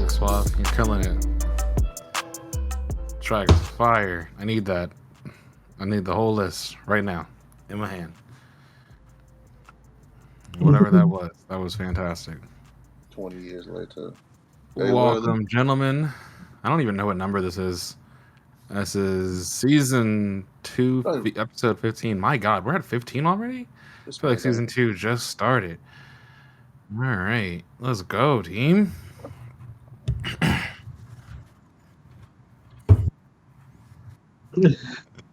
Big Swap. You're killing it. Track fire. I need that. I need the whole list right now in my hand. Whatever that was fantastic. 20 years later. Hey, Welcome, gentlemen. I don't even know what number this is. This is season 2, episode 15. My God, we're at 15 already? I feel like season 2 just started. All right, let's go, team.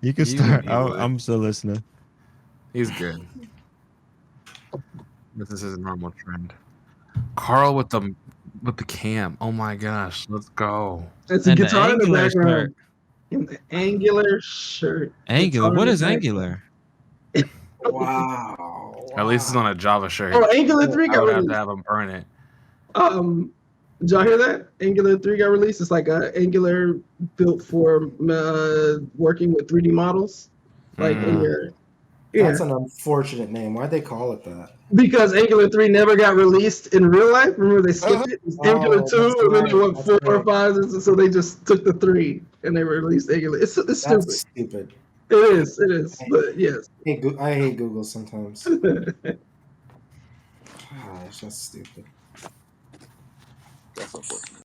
You can start. I'm still listening. He's good. This is his normal trend. Carl with the cam. Oh my gosh, let's go. It's a guitar in the background. In the angular shirt. Angular? What is angular? Wow. At least it's on a Java shirt. Oh, Angular 3 got I would have released. to have him burn it. Did y'all hear that? Angular 3 got released. It's like a Angular built for working with 3D models. Like in your... Yeah. That's an unfortunate name. Why'd they call it that? Because Angular 3 never got released in real life. Remember they skipped it? It was Angular 2 and then they went 4 or 5. And so they just took the 3 and they released Angular. It's stupid. Stupid. It is. But yes. I hate Google sometimes. Gosh, that's stupid. That's unfortunate.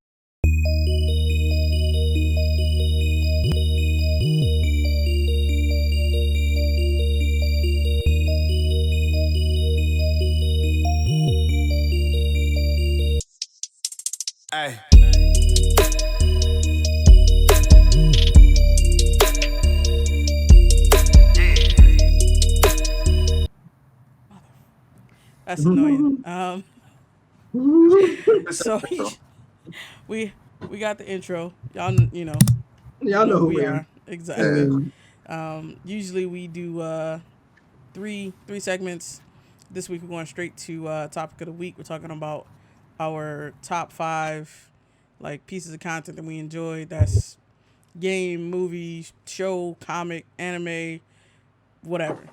Hey. That's annoying. So we got the intro. Y'all know who we are. Exactly. Usually we do three segments. This week we're going straight to topic of the week. We're talking about our top 5 like pieces of content that we enjoyed. That's game, movie, show, comic, anime, whatever.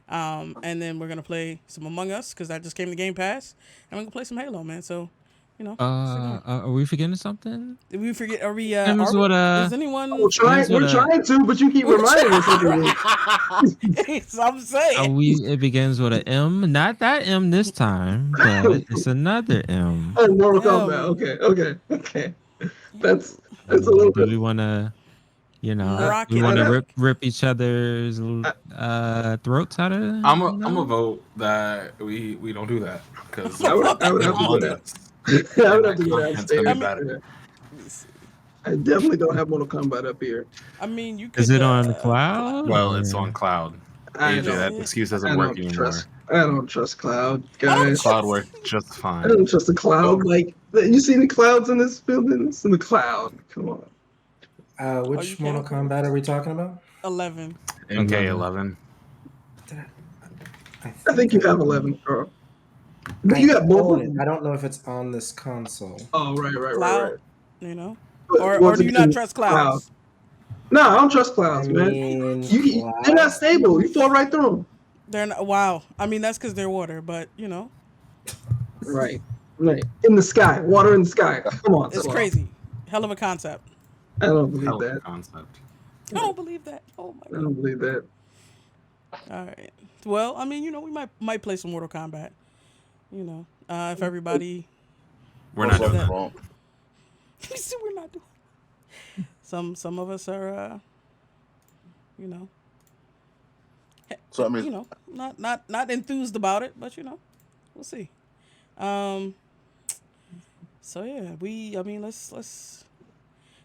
And then we're gonna play some Among Us because that just came to Game Pass, and we're gonna play some Halo, man. So, are we forgetting something? Did we forget? Are we? Is anyone? We're trying to, but you keep reminding us every week. I'm saying. It begins with an M. Not that M this time, but it's another M. Oh, Mortal Kombat. Okay. That's a little bit. Do we want to? We want to rip each other's throats out of it. I'm a vote that we don't do that because I would have to do that. I would have to do that. I definitely don't have Mortal Kombat up here. I mean, you could. Is it on cloud? Well, it's on cloud. AJ, that excuse doesn't work anymore. I don't trust cloud, guys. Cloud works just fine. I don't trust the cloud. Like you see the clouds in this building? It's in the cloud. Come on. Which Mortal Kombat are we talking about? 11. MK11. I think you have 11, Carl. You got both. I don't know if it's on this console. Oh, right. Cloud, or do you not trust clouds? No, I don't trust clouds, man. They're not stable. You fall right through them. They're not. Wow. I mean, that's because they're water, but Right. In the sky, water in the sky. Come on. It's crazy. Hell of a concept. I don't believe that. I don't believe that. Oh my God. I don't believe that. All right. Well, I mean, we might play some Mortal Kombat. If everybody. We're not doing that. We're not doing. Some of us are, So I mean, not enthused about it, but we'll see. So yeah, let's.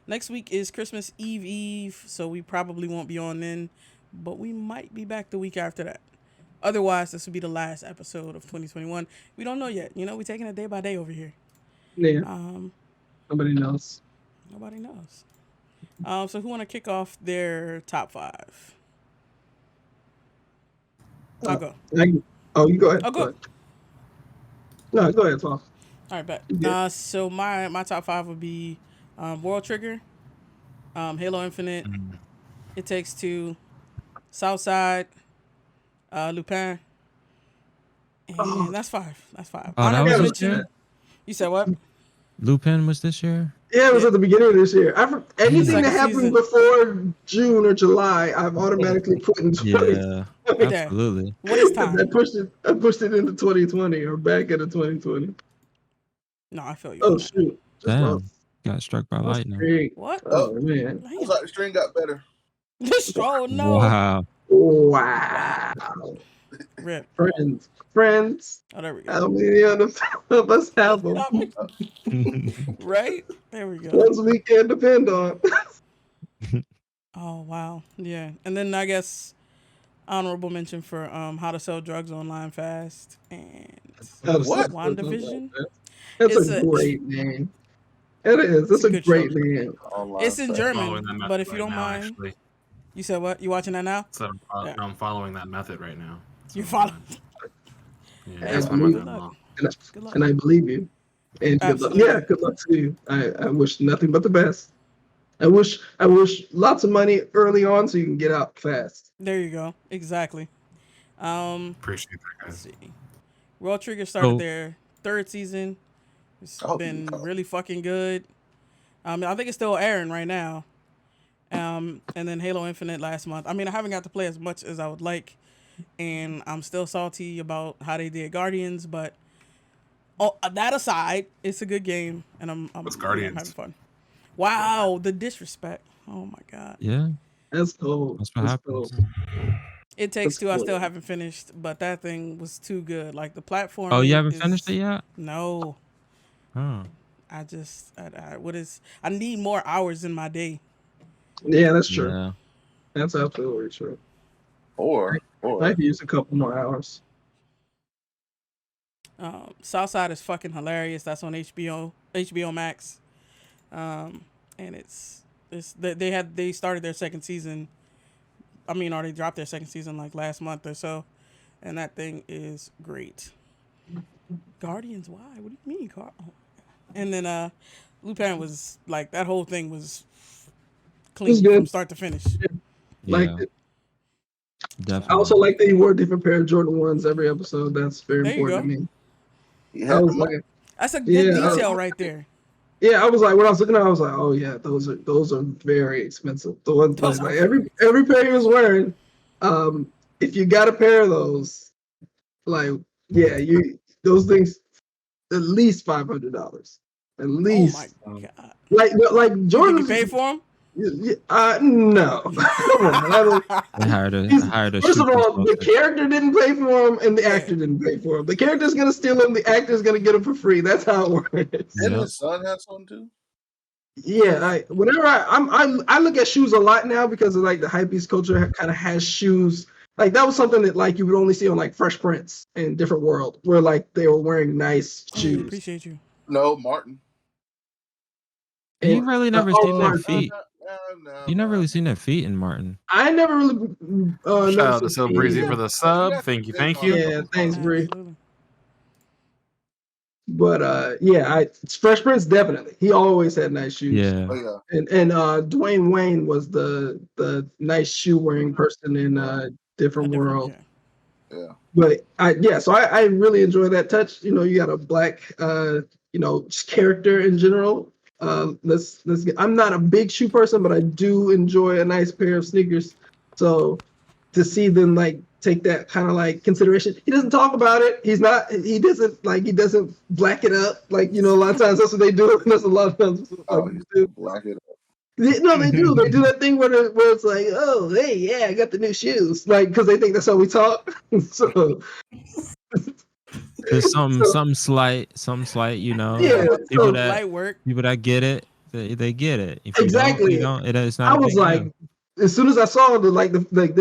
Next week is Christmas Eve, so we probably won't be on then, but we might be back the week after that. Otherwise, this will be the last episode of 2021. We don't know yet. We're taking it day by day over here. Yeah. Nobody knows. So who want to kick off their top 5? I'll go. You go ahead. I'll go. No, go ahead, Paul. All right, bet. So my top 5 would be World Trigger, Halo Infinite, It Takes Two, Southside, Lupin, and that's 5. Oh, that was You said what? Lupin was this year? Yeah, it was at the beginning of this year. Anything that Second happened season. before June or July, I've automatically put in 2020. Yeah, Yeah. absolutely. When it's time. I pushed it into 2020 or back into 2020. No, I feel you. Oh on that. shoot! Just Damn, lost. got struck by lightning. Great. What? Oh man! Damn. Looks like the stream got better. Oh no! Wow. Wow! Rip. Friends. Oh, there we go. How many of us have them? Right? There we go. Ones we can depend on. Oh wow, yeah. And then I guess honorable mention for how to sell drugs online fast and What? WandaVision. That's It's a a- great name. It is. That's a a good great show. name. Online It's in stuff. German, Following that method but if you right don't now, mind, actually. you said what? You watching that now? So Yeah. I'm following that method right now. So You follow? Yeah, Yeah, that's I my believe method it. along. Good luck. And I believe you. And good luck. Absolutely. Yeah, good luck to you. I wish nothing but the best. I wish lots of money early on so you can get out fast. There you go. Exactly. Appreciate that, Let's guys. see. World Trigger started So- their third season. It's Oh, been no. really fucking good. I think it's still airing right now. And then Halo Infinite last month. I mean, I haven't got to play as much as I would like, and I'm still salty about how they did Guardians. But that aside, it's a good game, and I'm Guardians? having fun. Wow, the disrespect! Oh my god. Yeah, That's cool. that's what That's happens. cool. It Takes That's Two. I cool. still haven't finished, but that thing was too good. Like the platform. Oh, you haven't finished it yet? No. Oh. I need more hours in my day. Yeah, that's true. Yeah. That's absolutely true. Or I could use a couple more hours. Southside is fucking hilarious. That's on HBO Max. And they started their second season. I mean, or they dropped their second season like last month or so, and that thing is great. Guardians, why? What do you mean, And then Lupin was like that whole thing was clean good. from start to finish. Like Yeah, it. definitely. I also like that he wore a different pair of Jordan 1s every episode. That's very There you important to me. yeah, I was like, That's a good Yeah, detail right there. yeah, I was like, when I was looking at it, I was like, oh yeah, those are very expensive. The ones Those like are- every pair he was wearing, if you got a pair of those, like yeah, those things at least $500. At Oh least my god! like You think Jordan. you paid for them? No. Come on. I hired a First of super all, the smoker. character didn't pay for him, and the Yeah. actor didn't pay for him. The character's gonna steal him. The actor's gonna get him for free. That's how it works. and Yep. his son has one too. Yeah, whenever I look at shoes a lot now because of like the hypebeast culture kind of has shoes. Like that was something that like you would only see on like Fresh Prince in Different World, where like they were wearing nice shoes. Appreciate you. No, Martin. You And- really never oh, seen their Martin. feet. You never really seen their feet in Martin. I never really. Shout out to noticed So it. Breezy for the sub. Thank you. Yeah, thanks, Bree. Absolutely. But yeah, Fresh Prince definitely. He always had nice shoes. Yeah. Oh yeah. And Dwayne Wayne was the nice shoe wearing person in Different World. Yeah. Yeah. But so I really enjoy that touch. You know, you got a black just character in general. Let's get. I'm not a big shoe person, but I do enjoy a nice pair of sneakers. So to see them like take that kind of like consideration, he doesn't talk about it. He doesn't black it up. Like, you know, a lot of times that's what they do. And that's a lot of times Oh, what they do. Black it up. No, they do. They do that thing where it's like, oh, hey, yeah, I got the new shoes, like because they think that's how we talk. So There's some slight, you know. Yeah, people so Light work. that get it, they get it. If Exactly. you don't, it's not. I a was big like, deal. as soon as I saw there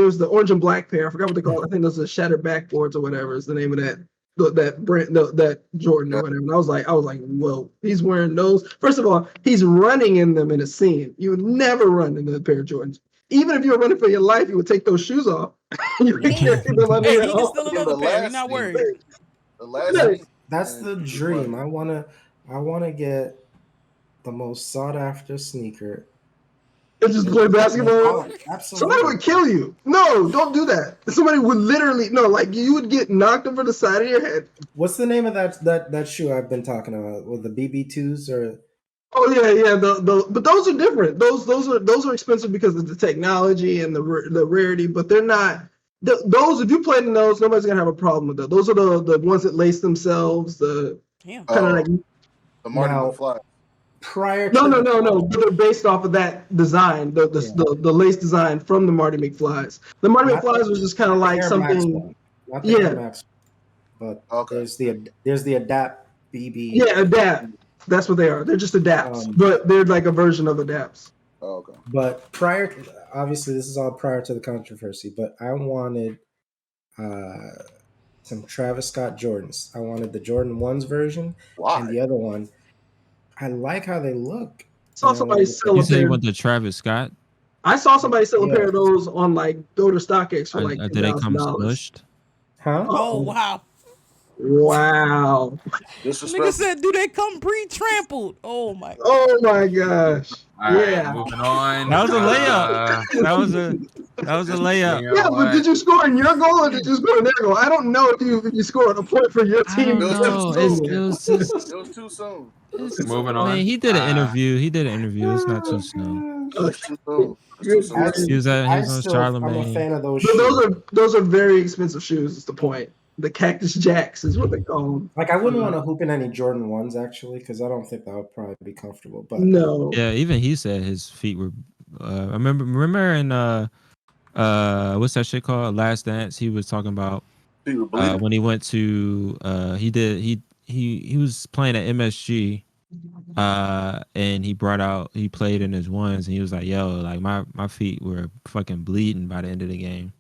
was the orange and black pair. I forgot what they call it. I think those are shattered backboards or whatever is the name of that brand, that Jordan or whatever. And I was like, whoa, he's wearing those. First of all, he's running in them in a scene. You would never run in a pair of Jordans. Even if you were running for your life, you would take those shoes off. You would carry them under Hey, your he can arm. steal In another the pair. He's last not scene. worried. The last Yeah. scene, That's the and dream. I wanna get the most sought after sneaker and just play basketball. Oh, Somebody absolutely. would kill you. No, don't do that. Somebody would literally you would get knocked over the side of your head. What's the name of that shoe I've been talking about? With the BB2s or? Oh yeah. But those are different. Those are expensive because of the technology and the rarity. But they're not. Those, if you play in those, nobody's gonna have a problem with those. Those are the ones that lace themselves. The Damn. kind of like the Marty Now- McFly. Prior to no. They're based off of that design, the lace design from the Marty McFlys. The Marty Not McFlys was just kind of like Air Max something. one. Not the Air Max one, but Okay. there's the Adapt BB. Yeah, Adapt. That's what they are. They're just Adapts, but they're like a version of Adapts. Oh, okay. But obviously this is all prior to the controversy, but I wanted some Travis Scott Jordans. I wanted the Jordan 1's version Why? and the other one. I like how they look. Saw somebody sell You a say you pair. want the Travis Scott? I saw somebody sell a pair of those on like Go to StockX for like Did they come $2,000. smushed? Huh? Oh wow. Wow. Nigga Disrespectful. said, "Do they come pre-trampled?" Oh my. Oh my gosh. All right, Yeah. moving on. That was a layup. That was a layup. Yeah, but did you score in your goal or did you score in their goal? I don't know if you scored a point for your I team. don't know. It was just. It was too soon. Moving on. Man, he did an interview. It's not too soon. It was too soon. It was too soon. He was on I'm a Charlemagne. fan of those But shoes. those are very expensive shoes. Is the point? The Cactus Jacks is what they call them. Like I wouldn't want to hoop in any Jordan 1's actually, because I don't think that would probably be comfortable. But No. Yeah, even he said his feet were. I remember in what's that shit called? Last Dance. He was talking about People believe it. when he went to he was playing at MSG, and he played in his ones, and he was like, "Yo, like my feet were fucking bleeding by the end of the game."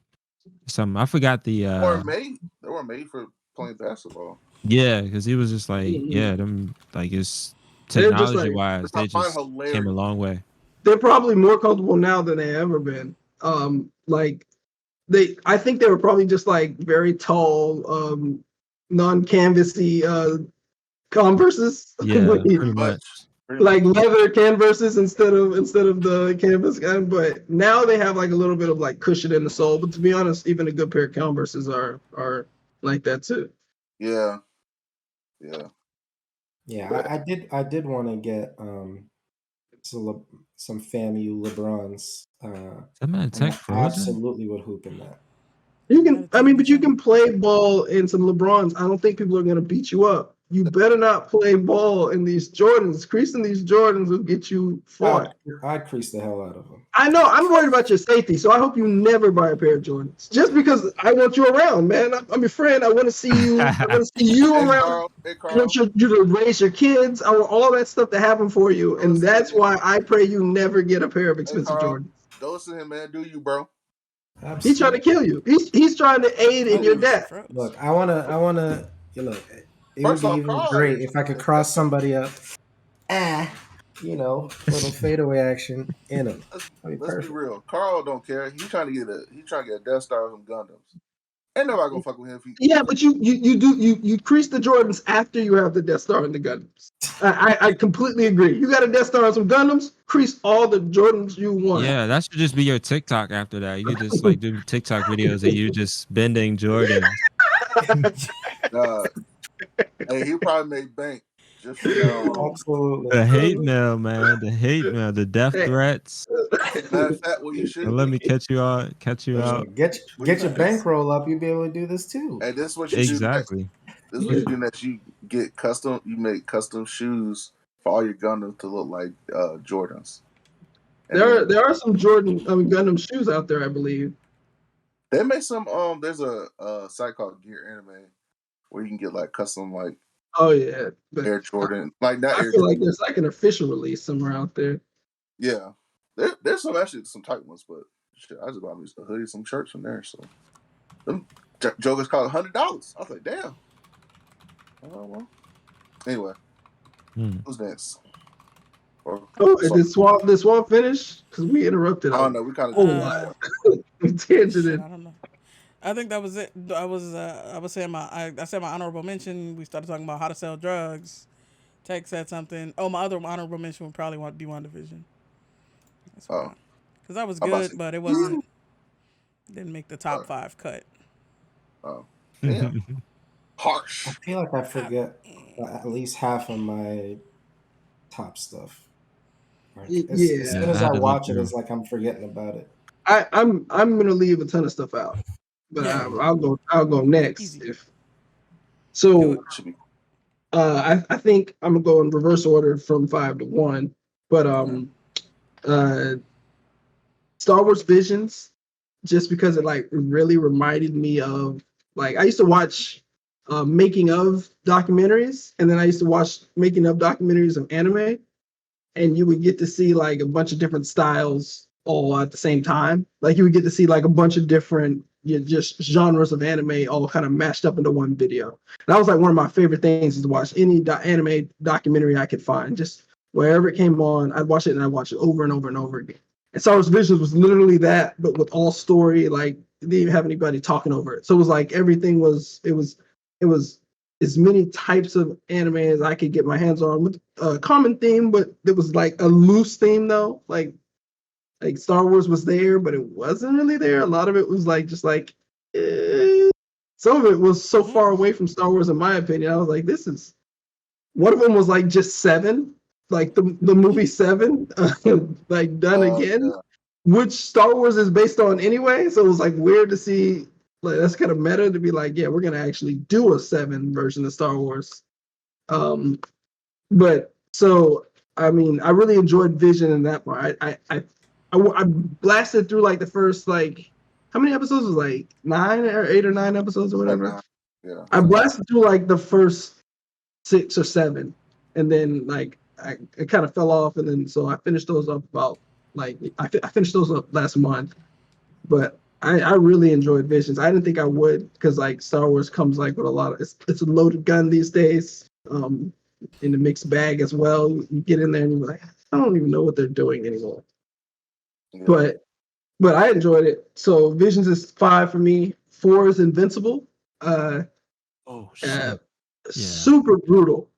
Something I forgot the. They weren't made for playing basketball. Yeah, because he was just like, yeah, them like it's They're just technology like- wise, they just came a long way. They're probably more comfortable now than they ever been. I think they were probably just like very tall, non-canvasy Converses. Yeah, pretty Pretty much. Like leather canvases instead of the canvas kind. But now they have like a little bit of like cushion in the sole. But to be honest, even a good pair of Converses are like that too. Yeah. I did want to get some FAMU LeBrons. That man And tech I frozen. absolutely would hoop in that. But you can play ball in some LeBrons. I don't think people are gonna beat you up. You better not play ball in these Jordans. Creasing these Jordans will get you fought. I'd crease the hell out of them. I know. I'm worried about your safety, so I hope you never buy a pair of Jordans. Just because I want you around, man. I'm your friend. I want to see you. I want to see you Hey, around. Carl. I want you to raise your kids. I want all that stuff to happen for you, and that's why I pray you never get a pair of expensive Carl. Jordans. Dose him, man. Do you, bro? He's trying to kill you. He's trying to aid in your death. Look, I wanna. Look, it First would off, be even Carl- great if I could cross somebody up. Little fadeaway action in them. Let's be real. Carl don't care. He's trying to get a Death Star from Gundams. Ain't nobody gonna fuck with him. Yeah, but you crease the Jordans after you have the Death Star and the Gundams. I completely agree. You got a Death Star and some Gundams, crease all the Jordans you want. Yeah, that should just be your TikTok after that. You could just like do TikTok videos of you just bending Jordan. Hey, he probably made bank. Just Absolutely. The hate mail, man. The hate mail, the death threats. matter of fact, what you should Let me catch you out. Catch you Listen, out. Get your bankroll up. You'll be able to do this too. Hey, this is what you Exactly. do. This is what you do next. You make custom shoes for all your Gundams to look like Jordans. And There are some Gundam shoes out there, I believe. they make some. There's a site called Gear Anime where you can get like custom like. Oh yeah, but Air Jordan, like that. I feel like there's like an official release somewhere out there. Yeah, there's some tight ones, but shit, I just bought me a hoodie, some shirts from there. So them jokers cost $100. I was like, damn. Oh well. Anyway, who's next? Did Swamp finish? Because we interrupted. I don't know. We kind of. wow. We tangented. I don't know. I think that was it. I said my honorable mention. We started talking about how to sell drugs. Tech said something. Oh, my other honorable mention would probably be WandaVision. Oh, Because that was I'm about to good, say, but it wasn't. Didn't make the top uh, 5 cut. oh, damn, I harsh. feel like I forget at least half of my top stuff. Like as Yeah, soon Yeah, I as had I to look watch it, through. it's like I'm forgetting about it. I'm gonna leave a ton of stuff out, but Yeah, I'll go next easy. if Do it. so. Should be. I think I'm gonna go in reverse order from 5 to 1, but uh, Star Wars Visions, just because it like really reminded me of like I used to watch making of documentaries, and then I used to watch making of documentaries of anime, and you would get to see like a bunch of different styles all at the same time. Like you would get to see like a bunch of different just genres of anime all kind of mashed up into one video. That was like one of my favorite things is to watch any anime documentary I could find. Just wherever it came on, I'd watch it and I'd watch it over and over and over again. And Star Wars Visions was literally that, but with all story. Like they didn't even have anybody talking over it. So it was like everything was it was as many types of anime as I could get my hands on with a common theme, but it was like a loose theme though. Like Star Wars was there, but it wasn't really there. A lot of it was like just like some of it was so far away from Star Wars, in my opinion. I was like, this is one of them was like just Seven, like the movie Seven, like done again, Yeah. which Star Wars is based on anyway. So it was like weird to see. Like that's kind of meta to be like, yeah, we're gonna actually do a Seven version of Star Wars. But so I mean, I really enjoyed Vision in that part. I blasted through like the first like how many episodes was like 8 or 9 episodes or Like whatever. now. Yeah. I blasted through like the first 6 or 7, and then like I kind of fell off, and then so I finished those up about like I finished those up last month. But I really enjoyed Visions. I didn't think I would because like Star Wars comes like with a lot of it's a loaded gun these days. In the mixed bag as well. You get in there and you're like, I don't even know what they're doing anymore. Yeah. But I enjoyed it. So Visions is 5 for me. 4 is Invincible. Oh shit. Super brutal,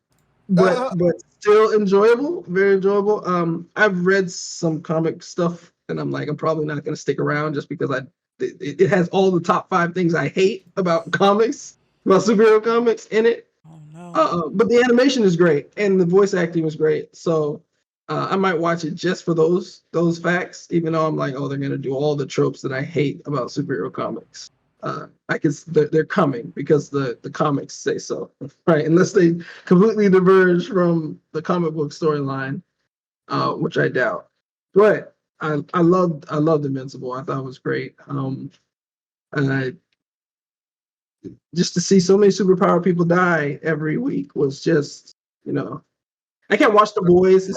but still enjoyable, very enjoyable. I've read some comic stuff, and I'm like, I'm probably not gonna stick around just because it has all the top 5 things I hate about comics, about superhero comics in it. Oh no. But the animation is great, and the voice acting was great. So I might watch it just for those facts, even though I'm like, oh, they're gonna do all the tropes that I hate about superhero comics. I guess they're coming because the comics say so, right? Unless they completely diverge from the comic book storyline, which I doubt. But I loved Invincible. I thought it was great. And just to see so many superpower people die every week was just, I can't watch The Boys.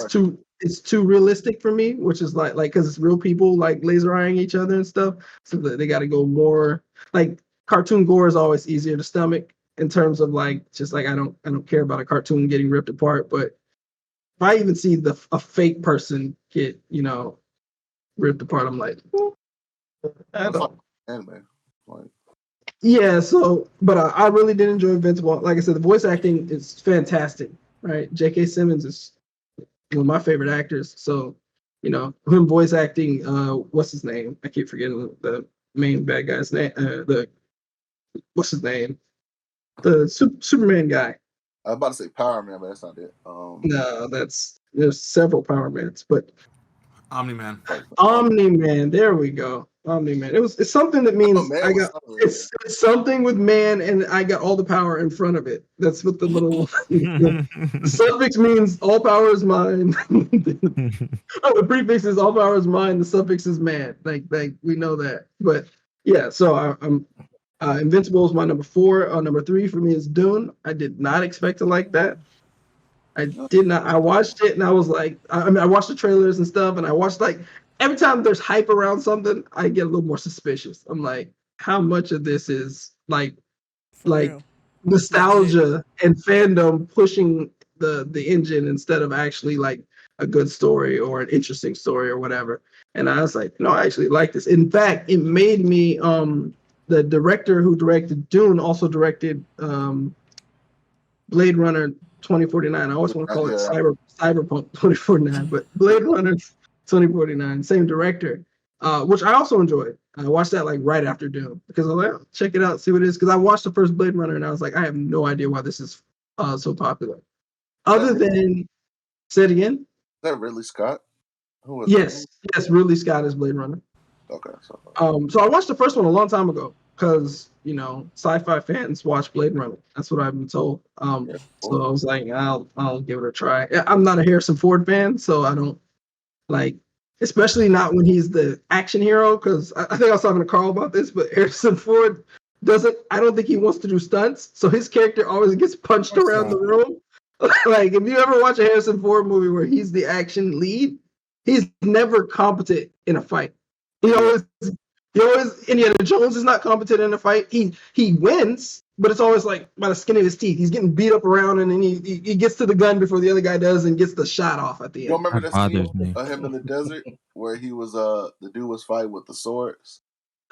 It's too realistic for me, which is like because it's real people like laser eyeing each other and stuff. So they got to go more like cartoon gore is always easier to stomach in terms of like just like I don't care about a cartoon getting ripped apart, but if I even see a fake person get ripped apart, I'm like, I That's like don't. anime. Like Yeah, so but I really did enjoy Invincible. Like I said, the voice acting is fantastic, right? J.K. Simmons is one of my favorite actors. So, him voice acting, what's his name? I keep forgetting the main bad guy's name. What's his name? The Superman guy. I was about to say Power Man, but that's not it. No, there's several Power Mans, but Omni-Man. Omni-Man. There we go. Omni-Man. It's something that means Man I was got somewhere in it's something with man, and I got all the power in front of it. That's what the little the suffix means. All power is mine. The prefix is all power is mine. The suffix is man. Like we know that. But yeah, so I'm Invincible is my number 4. Number 3 for me is Dune. I did not expect to like that. I did not. I watched it and I was like, I watched the trailers and stuff, and I watched like every time there's hype around something, I get a little more suspicious. I'm like, how much of this is like For real. nostalgia and fandom pushing the engine instead of actually like a good story or an interesting story or whatever. And I was like, no, I actually like this. In fact, it made me the director who directed Dune also directed Blade Runner 2049. I always want to call it Cyberpunk 2049, but Blade Runner 2049, same director. which I also enjoyed. I watched that like right after Dune because I was like, check it out, see what it is. Because I watched the first Blade Runner and I was like, I have no idea why this is so popular. Other than, say it again. Is that Ridley Scott? Who was yes, Ridley Scott is Blade Runner. Okay. So I watched the first one a long time ago because sci-fi fans watch Blade Runner. That's what I've been told. So I was like, I'll give it a try. I'm not a Harrison Ford fan, so I don't like, especially not when he's the action hero. Because I think I was talking to Carl about this, but Harrison Ford I don't think he wants to do stunts, so his character always gets punched around the room. Like if you ever watch a Harrison Ford movie where he's the action lead, he's never competent in a fight. He always Indiana Jones is not competent in a fight. He wins, but it's always like by the skin of his teeth. He's getting beat up around, and then he gets to the gun before the other guy does, and gets the shot off at the end. You remember that scene of him in the desert where he was the dude was fighting with the swords?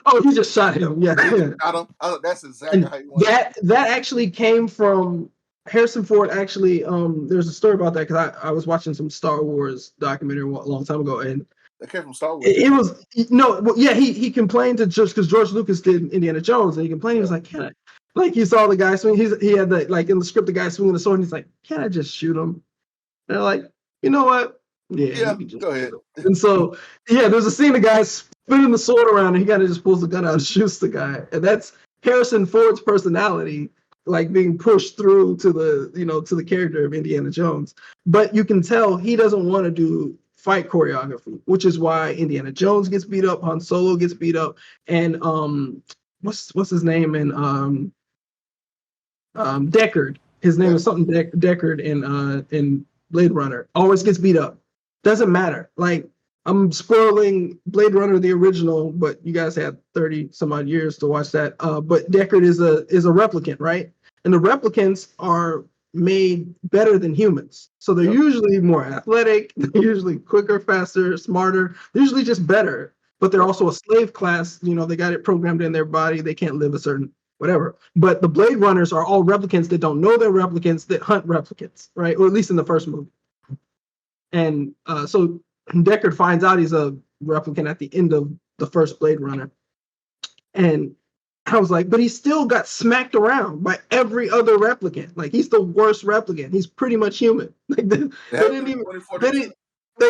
Oh, he just shot him. Yeah, that's exactly how he went. That actually came from Harrison Ford. Actually, there's a story about that because I was watching some Star Wars documentary a long time ago, and that came from Star Wars. It was he complained to just because George Lucas did Indiana Jones, and he complained. He was like, "Can I?" Like he saw the guy swing. He had the like in the script, the guy swinging the sword, and he's like, "Can I just shoot him?" And they're like, "You know what? Yeah, go ahead." And so there's a scene the guy spinning the sword around, and he kind of just pulls the gun out and shoots the guy, and that's Harrison Ford's personality, like being pushed through to the character of Indiana Jones. But you can tell he doesn't want to do fight choreography, which is why Indiana Jones gets beat up, Han Solo gets beat up, and what's his name in Deckard. His name is something Deckard in Blade Runner. Always gets beat up. Doesn't matter. Like I'm spoiling Blade Runner the original, but you guys had 30 some odd years to watch that. But Deckard is a replicant, right? And the replicants are made better than humans. So they're usually more athletic, they're usually quicker, faster, smarter, they're usually just better. But they're also a slave class, they got it programmed in their body, they can't live a certain whatever. But the Blade Runners are all replicants that don't know they're replicants that hunt replicants, right? Or at least in the first movie. And so Deckard finds out he's a replicant at the end of the first Blade Runner. And I was like, but he still got smacked around by every other replicant. Like he's the worst replicant. He's pretty much human. Like they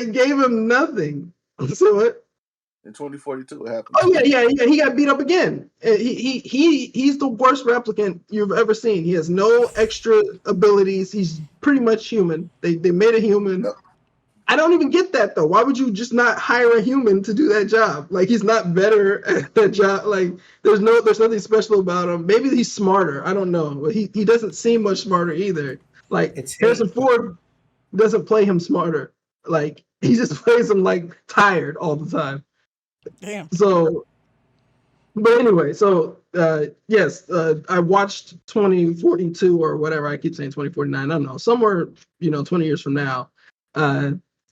gave him nothing. So what? In 2042, it happened. Oh yeah. He got beat up again. He's the worst replicant you've ever seen. He has no extra abilities. He's pretty much human. They made a human. No. I don't even get that though. Why would you just not hire a human to do that job? Like he's not better at that job. Like there's nothing special about him. Maybe he's smarter. I don't know. But he doesn't seem much smarter either. Like Harrison Ford doesn't play him smarter. Like he just plays him like tired all the time. Damn. So, but anyway, yes, I watched 2042 or whatever. I keep saying 2049. I don't know. Somewhere 20 years from now.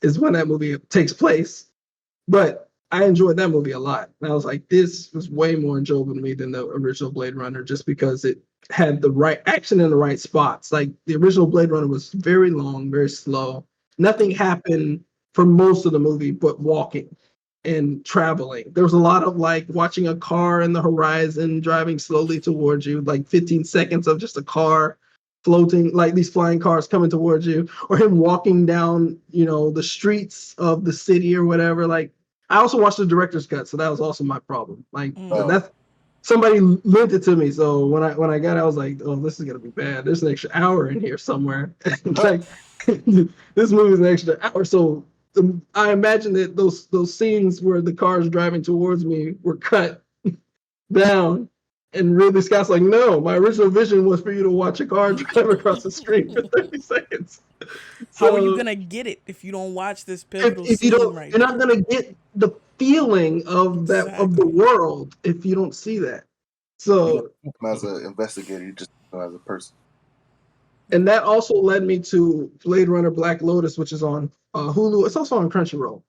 Is when that movie takes place. But I enjoyed that movie a lot. And I was like, this was way more enjoyable to me than the original Blade Runner, just because it had the right action in the right spots. Like the original Blade Runner was very long, very slow. Nothing happened for most of the movie but walking and traveling. There was a lot of like watching a car in the horizon driving slowly towards you, like 15 seconds of just a car floating, like these flying cars coming towards you, or him walking down, the streets of the city or whatever. Like, I also watched the director's cut, so that was also my problem. Like, that's somebody lent it to me, so when I got it, I was like, oh, this is gonna be bad. There's an extra hour in here somewhere. Like, this movie's an extra hour, so I imagine that those scenes where the cars driving towards me were cut down. And Ridley Scott's like, no, my original vision was for you to watch a car drive across the street for 30 seconds. So, how are you gonna get it if you don't watch this pivotal scene right You're not gonna get the feeling of that of the world if you don't see that. So as an investigator, you just as a person. And that also led me to Blade Runner Black Lotus, which is on Hulu. It's also on Crunchyroll.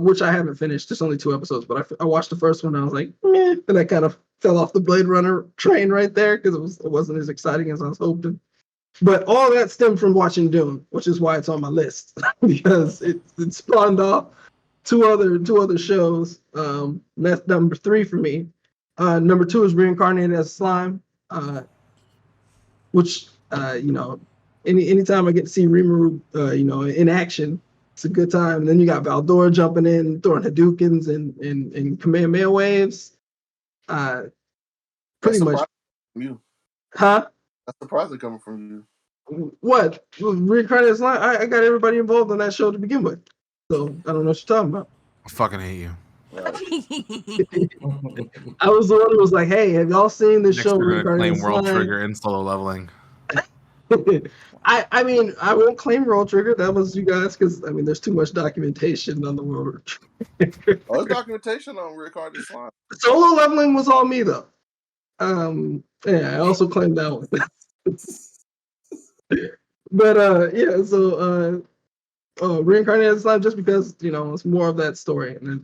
Which I haven't finished. There's only 2 episodes, but I watched the first one and I was like, meh, and I kind of fell off the Blade Runner train right there because it wasn't as exciting as I was hoping. But all that stemmed from watching Dune, which is why it's on my list because it spawned off two other shows. That's number 3 for me. Number 2 is Reincarnated as Slime, which anytime I get to see Rimuru, in action, it's a good time. And then you got Valdora jumping in, throwing Hadoukens and Kamehameha waves. Pretty much. You. Huh? That's surprising coming from you. What? Reincarnated Slime? I got everybody involved on that show to begin with. So I don't know what you're talking about. I fucking hate you. I was the one who was like, "Hey, have y'all seen this show?" We're gonna claim Reincarnated World Slime? Trigger and solo leveling. I mean, I won't claim World Trigger. That was you guys, because I mean, there's too much documentation on the World Trigger. There's documentation on Reincarnated Slime. Solo leveling was all me though. Yeah, I also claimed that one. But yeah, so Reincarnated Slime, just because it's more of that story, and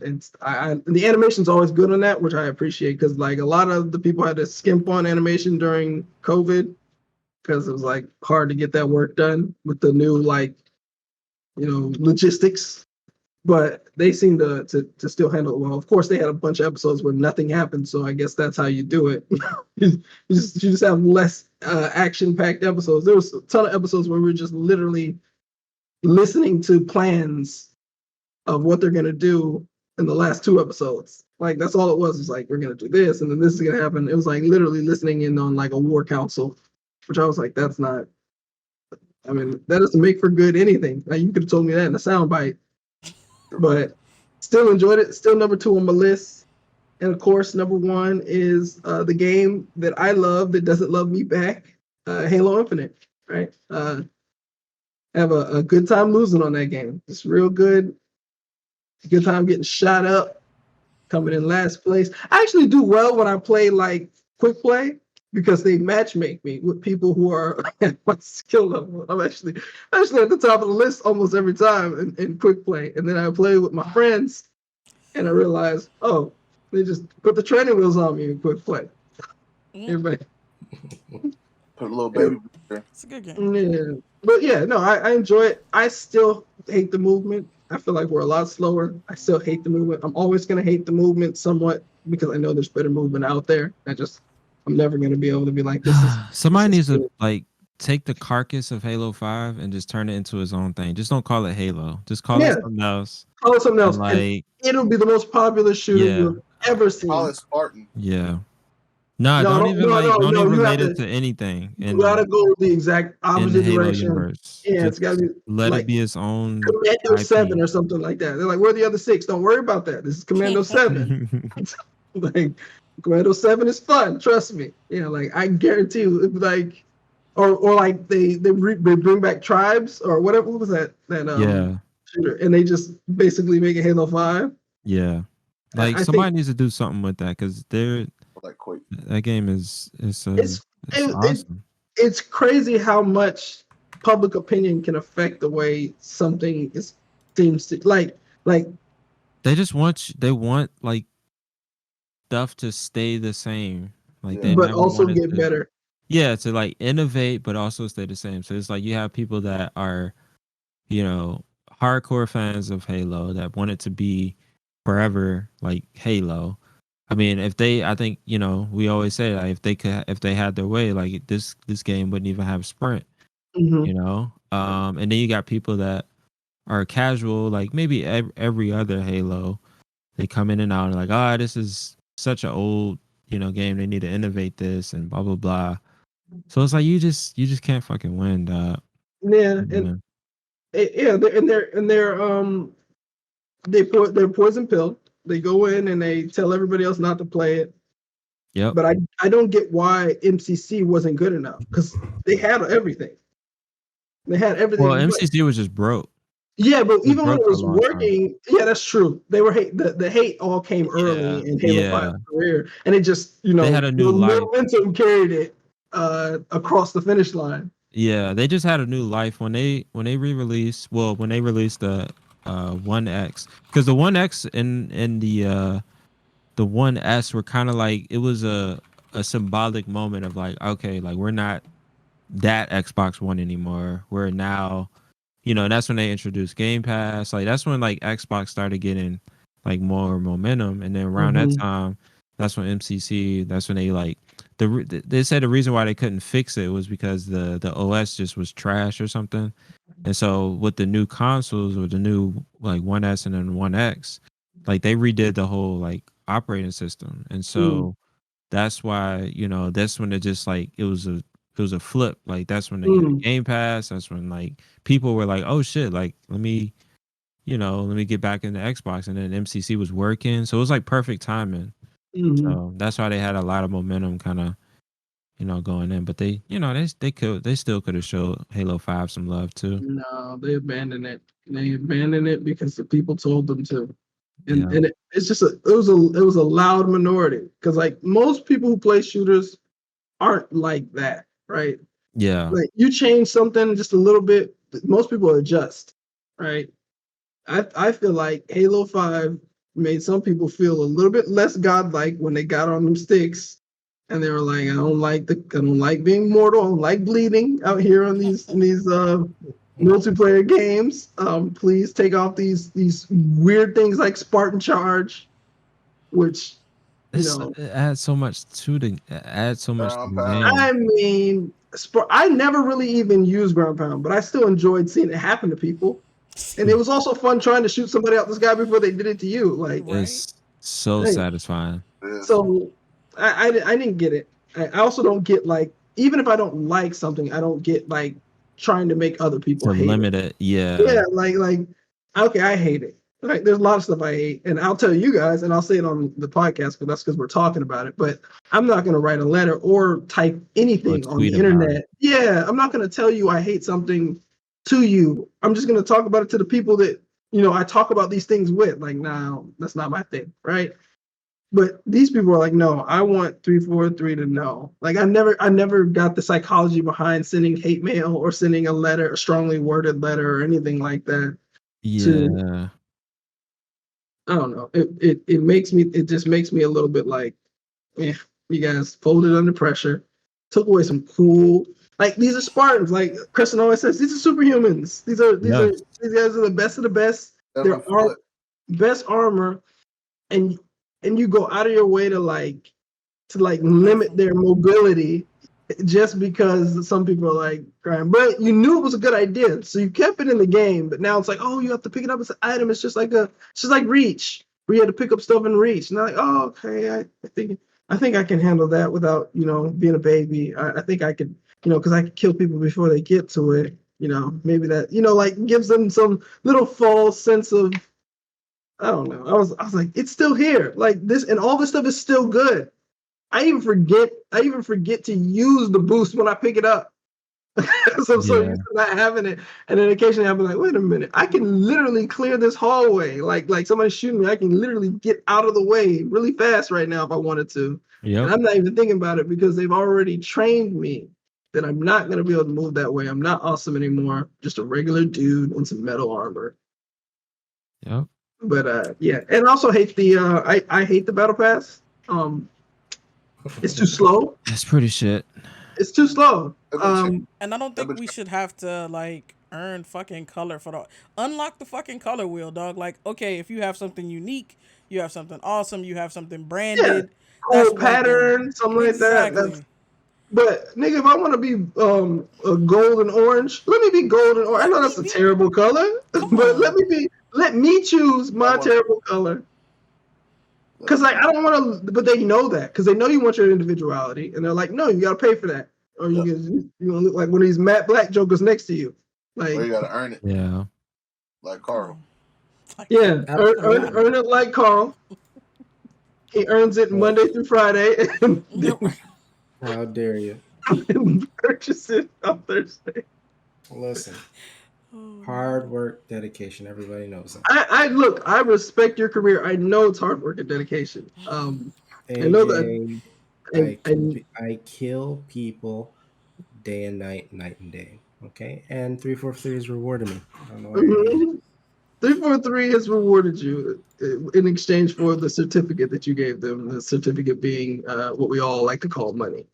the animation's always good on that, which I appreciate, because like a lot of the people had to skimp on animation during COVID because it was like hard to get that work done with the new logistics. But they seem to still handle it well. Of course, they had a bunch of episodes where nothing happened, so I guess that's how you do it. you just have less action-packed episodes. There was a ton of episodes where we were just literally listening to plans of what they're gonna do in the last 2 episodes. Like that's all it was. It's like we're gonna do this, and then this is gonna happen. It was like literally listening in on like a war council, which I was like, that's not. I mean, that doesn't make for good anything. Like you could have told me that in a soundbite. But still enjoyed it. Still number 2 on my list. And of course, number 1 is the game that I love that doesn't love me back, Halo Infinite. Right? Have a good time losing on that game. It's real good. Good time getting shot up, coming in last place. I actually do well when I play like quick play, because they matchmake me with people who are at my skill level. I'm actually at the top of the list almost every time in quick play. And then I play with my friends and I realize, oh, they just put the training wheels on me in quick play. Everybody. Put a little baby there. It's a good game. Yeah. But yeah, no, I enjoy it. I still hate the movement. I feel like we're a lot slower. I still hate the movement. I'm always going to hate the movement somewhat because I know there's better movement out there. I'm never going to be able to be like, this is. Somebody needs to like take the carcass of Halo 5 and just turn it into his own thing. Just don't call it Halo. Just call it something else. Call it something else. Like, it'll be the most popular shooter you've ever seen. Call it Spartan. Yeah. Don't even relate it to anything. You gotta go the exact opposite direction. Universe. Yeah, it's gotta be. Let it be its own. Commando IP. 7 or something like that. They're like, where are the other 6? Don't worry about that. This is Commando 7. Like, Commando 7 is fun. Trust me. Yeah, like I guarantee you, like, or like they bring back Tribes or whatever. What was that? Shooter, and they just basically make a Halo 5. Yeah, like somebody needs to do something with that because they're. Like Quake. That game is awesome. It's crazy how much public opinion can affect the way something seems to like they just want like stuff to stay the same, like they but also get better. Yeah, to like innovate but also stay the same. So it's like you have people that are hardcore fans of Halo that want it to be forever like Halo. I mean, I think we always say like if they had their way, like this game wouldn't even have sprint, and then you got people that are casual, like maybe every other Halo, they come in and out and like, this is such an old game, they need to innovate this and blah blah blah. So it's like you just can't fucking win, dog. Yeah, they're poison pill. They go in and they tell everybody else not to play it. Yeah. But I don't get why MCC wasn't good enough because they had everything. They had everything. Well, MCC was just broke. Yeah, but even when it was working, yeah, that's true. They were the hate all came early in Halo 5 career, and it just they had a new life. Momentum carried it across the finish line. Yeah, they just had a new life when they re-released. Well, when they released the 1X, because the 1X and the 1S were kind of like, it was a symbolic moment of like, okay, like we're not that Xbox One anymore. We're now that's when they introduced Game Pass. Like that's when like Xbox started getting like more momentum, and then around that time, that's when MCC. That's when they like they said the reason why they couldn't fix it was because the OS just was trash or something. And so with the new consoles or the new like 1S and then 1X, like they redid the whole like operating system. And so that's why, that's when it just like it was a flip. Like that's when they get a Game Pass. That's when like people were like, oh shit, like let me get back into Xbox. And then MCC was working. So it was like perfect timing. So that's why they had a lot of momentum kind of going in, but they still could have showed Halo 5 some love too. No, they abandoned it. They abandoned it because the people told them to, and it's just it was a loud minority because like most people who play shooters aren't like that, right? Yeah, like you change something just a little bit, most people adjust, right? I feel like Halo 5 made some people feel a little bit less godlike when they got on them sticks. And they were like, I don't like being mortal. I don't like bleeding out here on these multiplayer games. Please take off these weird things like Spartan Charge, which it adds so much to the game. I mean, I never really even used ground pound, but I still enjoyed seeing it happen to people. And it was also fun trying to shoot somebody out the sky before they did it to you. Like it's so satisfying. So I didn't get it. I also don't get like, even if I don't like something, I don't get like trying to make other people hate limit it. Yeah. Yeah, like okay, I hate it. Like there's a lot of stuff I hate, and I'll tell you guys, and I'll say it on the podcast, but that's because we're talking about it. But I'm not gonna write a letter or type anything on the internet. Yeah, I'm not gonna tell you I hate something to you. I'm just gonna talk about it to the people that I talk about these things with. Like, nah, that's not my thing, right? But these people are like, no, I want 343 to know. Like, I never got the psychology behind sending hate mail or sending a letter, a strongly worded letter or anything like that. Yeah. I don't know. It just makes me a little bit like, you guys folded under pressure, took away some cool, like these are Spartans. Like Kristen always says, these are superhumans. These guys are the best of the best. They're best armor, and you go out of your way to limit their mobility just because some people are like crying. But you knew it was a good idea, so you kept it in the game. But now it's like, oh, you have to pick it up as an item. It's just like Reach, where you had to pick up stuff in Reach. And I'm like, oh, okay, I think I can handle that without being a baby. I think I could, because I can kill people before they get to it. Maybe that like gives them some little false sense of, I don't know. I was like, it's still here. Like this, and all this stuff is still good. I even forget to use the boost when I pick it up. So I'm so used to not having it. And then occasionally I'll be like, wait a minute, I can literally clear this hallway. Like somebody's shooting me, I can literally get out of the way really fast right now if I wanted to. Yep. And I'm not even thinking about it because they've already trained me that I'm not going to be able to move that way. I'm not awesome anymore. Just a regular dude in some metal armor. Yep. But and I also hate the I hate the battle pass. It's too slow. That's pretty shit. It's too slow. And I don't think we should have to like earn fucking color for the unlock the fucking color wheel, dog. Like, okay, if you have something unique, you have something awesome, you have something branded, cool pattern, something like that. But nigga, if I want to be a gold and orange, let me be gold and orange. I know that's a terrible color, but let me choose my terrible color. Because like I don't want to, but they know that because they know you want your individuality, and they're like, no, you gotta pay for that, or you're gonna look like one of these matte black jokers next to you. Like, or you gotta earn it. Yeah. Like Carl. Yeah, earn it like Carl. He earns it Monday through Friday. How dare you? Purchase it on Thursday. Listen. Hard work, dedication. Everybody knows that. I respect your career. I know it's hard work and dedication. AJ, I know that. I kill people day and night and day. Okay, and 343 has rewarded me. I don't know why 343 has rewarded you in exchange for the certificate that you gave them. The certificate being what we all like to call money.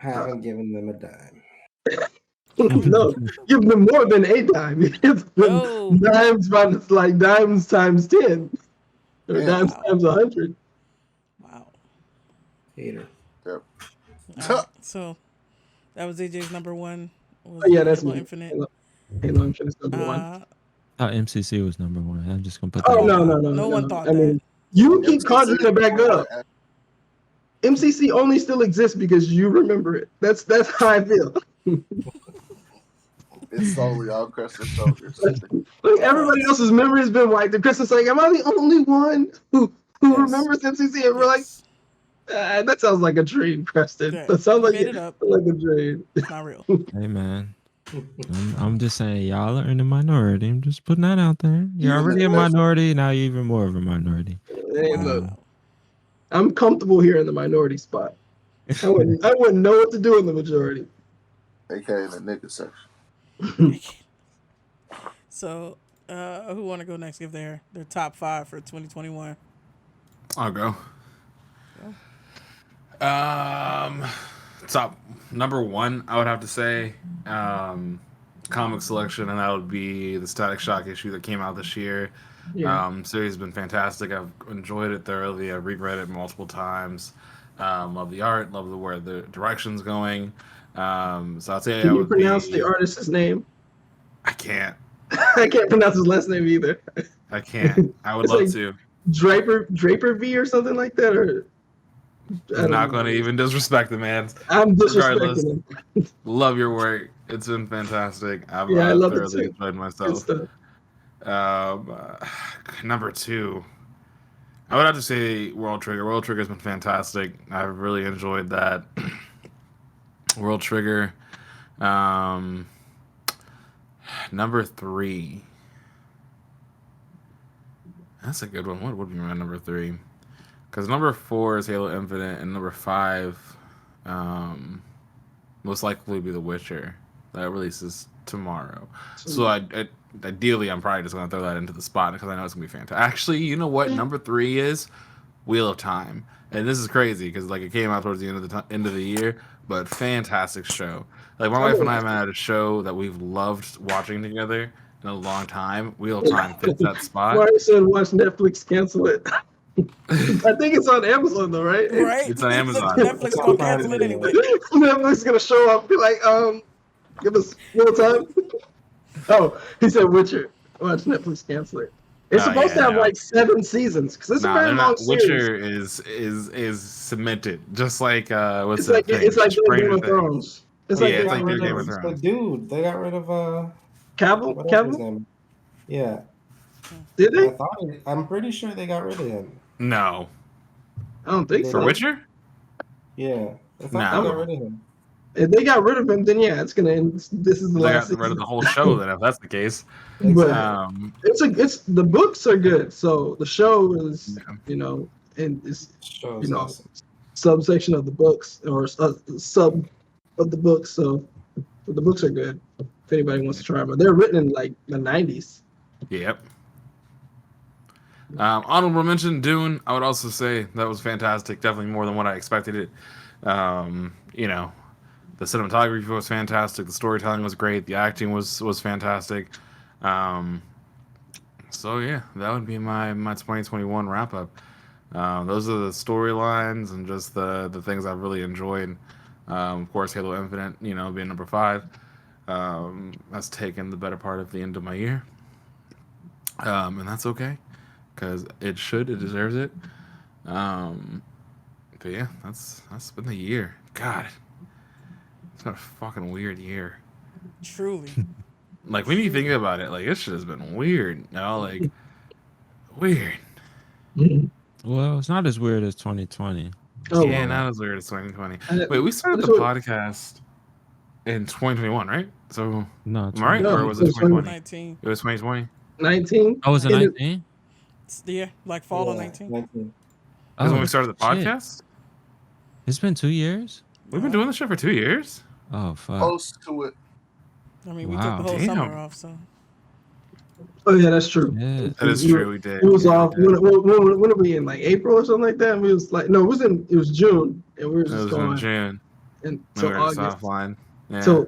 I haven't given them a dime. No, you've been more than a dime. It's been No. dimes times 10. Or Damn. dimes times 100. Wow. Hater. Yep. All right, so that was AJ's number one. Was Oh, yeah, that's Halo me. Infinite. Halo Infinite's number one. MCC was number one. I'm just gonna put that. Oh, out. no. one thought I that. mean, you keep MCC conjuring it back up. one. MCC only still exists because you remember it. That's how I feel. It's solely on Crescent shoulders. Like everybody else's memory has been wiped. And Chris is like, am I the only one who Yes. remembers MCC? And we're like, Yes. that sounds like a dream, Preston. Yeah, That sounds you like made it up. like a dream. It's not real. Hey man, I'm just saying y'all are in the minority. I'm just putting that out there. You're already a minority. Now you're even more of a minority. Hey, look, Wow. I'm comfortable here in the minority spot. I wouldn't know what to do in the majority. AKA the nigga section. So, who want to go next? Give their top 5 for 2021. I'll go. Top number one, I would have to say, comic selection, and that would be the Static Shock issue that came out this year. Yeah. Series has been fantastic. I've enjoyed it thoroughly. I've reread it multiple times. Love the art. Love where the direction's going. So I'd say Can you pronounce the artist's name? I can't. I can't pronounce his last name either. I can't. I would It's love like to. Draper V or something like that, or I'm not going to even disrespect the man. I'm Regardless. disrespecting him. Love your work. It's been fantastic. I've I love it thoroughly too. enjoyed Good myself. stuff. Number two, I would have to say World Trigger. World Trigger's been fantastic. I've really enjoyed that. World Trigger. Number three. That's a good one. What would be my number three? Because number 4 is Halo Infinite, and number 5 most likely be The Witcher. That releases tomorrow. So ideally, I'm probably just going to throw that into the spot because I know it's going to be fantastic. Actually, you know what? Number 3 is Wheel of Time. And this is crazy because like it came out towards the end of the year, but fantastic show. Like my wife and I have had a show that we've loved watching together in a long time. Wheel of Time fits that spot. Marty said, "Watch Netflix cancel it." I think it's on Amazon though, right? Right? It's on Amazon. Netflix gonna cancel it anyway. Netflix gonna show up, be like, give us more time. Oh, he said Witcher. Watch Netflix cancel it. It's supposed to have like 7 seasons because it's a very long series. Witcher is cemented, just like what's It's that like thing? it's like Stranger Game of Things. Thrones. It's like Yeah, it's like Game of Game of Thrones. Thrones. But dude, they got rid of Cavill? whatever his Cavill? name. Yeah, Did they? I'm pretty sure they got rid of him. No, I don't think For for so. Witcher. Yeah, I thought No. they got rid of him. If they got rid of him, then yeah, it's gonna end. This is the They last got rid season. of the whole show. Then, if that's the case, But um, it's the books are good. So the show is Yeah. And it's Show is know, awesome. subsection of the books or sub of the books. So the books are good. If anybody wants to try them, they're written in like the 90s. yep. Honorable mention Dune. I would also say that was fantastic. Definitely more than what I expected it. The cinematography was fantastic. The storytelling was great. The acting was fantastic. So yeah, that would be my 2021 wrap up. Those are the storylines and just the things I've really enjoyed. Of course, Halo Infinite, being number 5, that's taken the better part of the end of my year, and that's okay because it deserves it. But yeah, that's been the year. God, it's been a fucking weird year. Truly. Like when you think about it, like this shit has been weird. Like weird. Well, it's not as weird as 2020. Oh, Yeah, wow. not as weird as 2020. And Wait, we started the podcast in 2021, right? So No, am I right? No, Or was it it was 2020? 19. It was 2020. 19. Oh, was it And 19? Yeah, like fall of Yeah, 19. 19. That's when we Oh, started the shit. podcast. It's been 2 years. We've been doing this shit for 2 years. Oh fuck. Close to it. I mean, we Wow. took the whole Damn. summer off, so. Oh yeah, that's true. Yeah. That is true. We did. It was Yeah, off. we did. When are we in? Like April or something like that? We was like, no, it was June, and we were It just was going in June. and We so were just August. offline. Yeah. So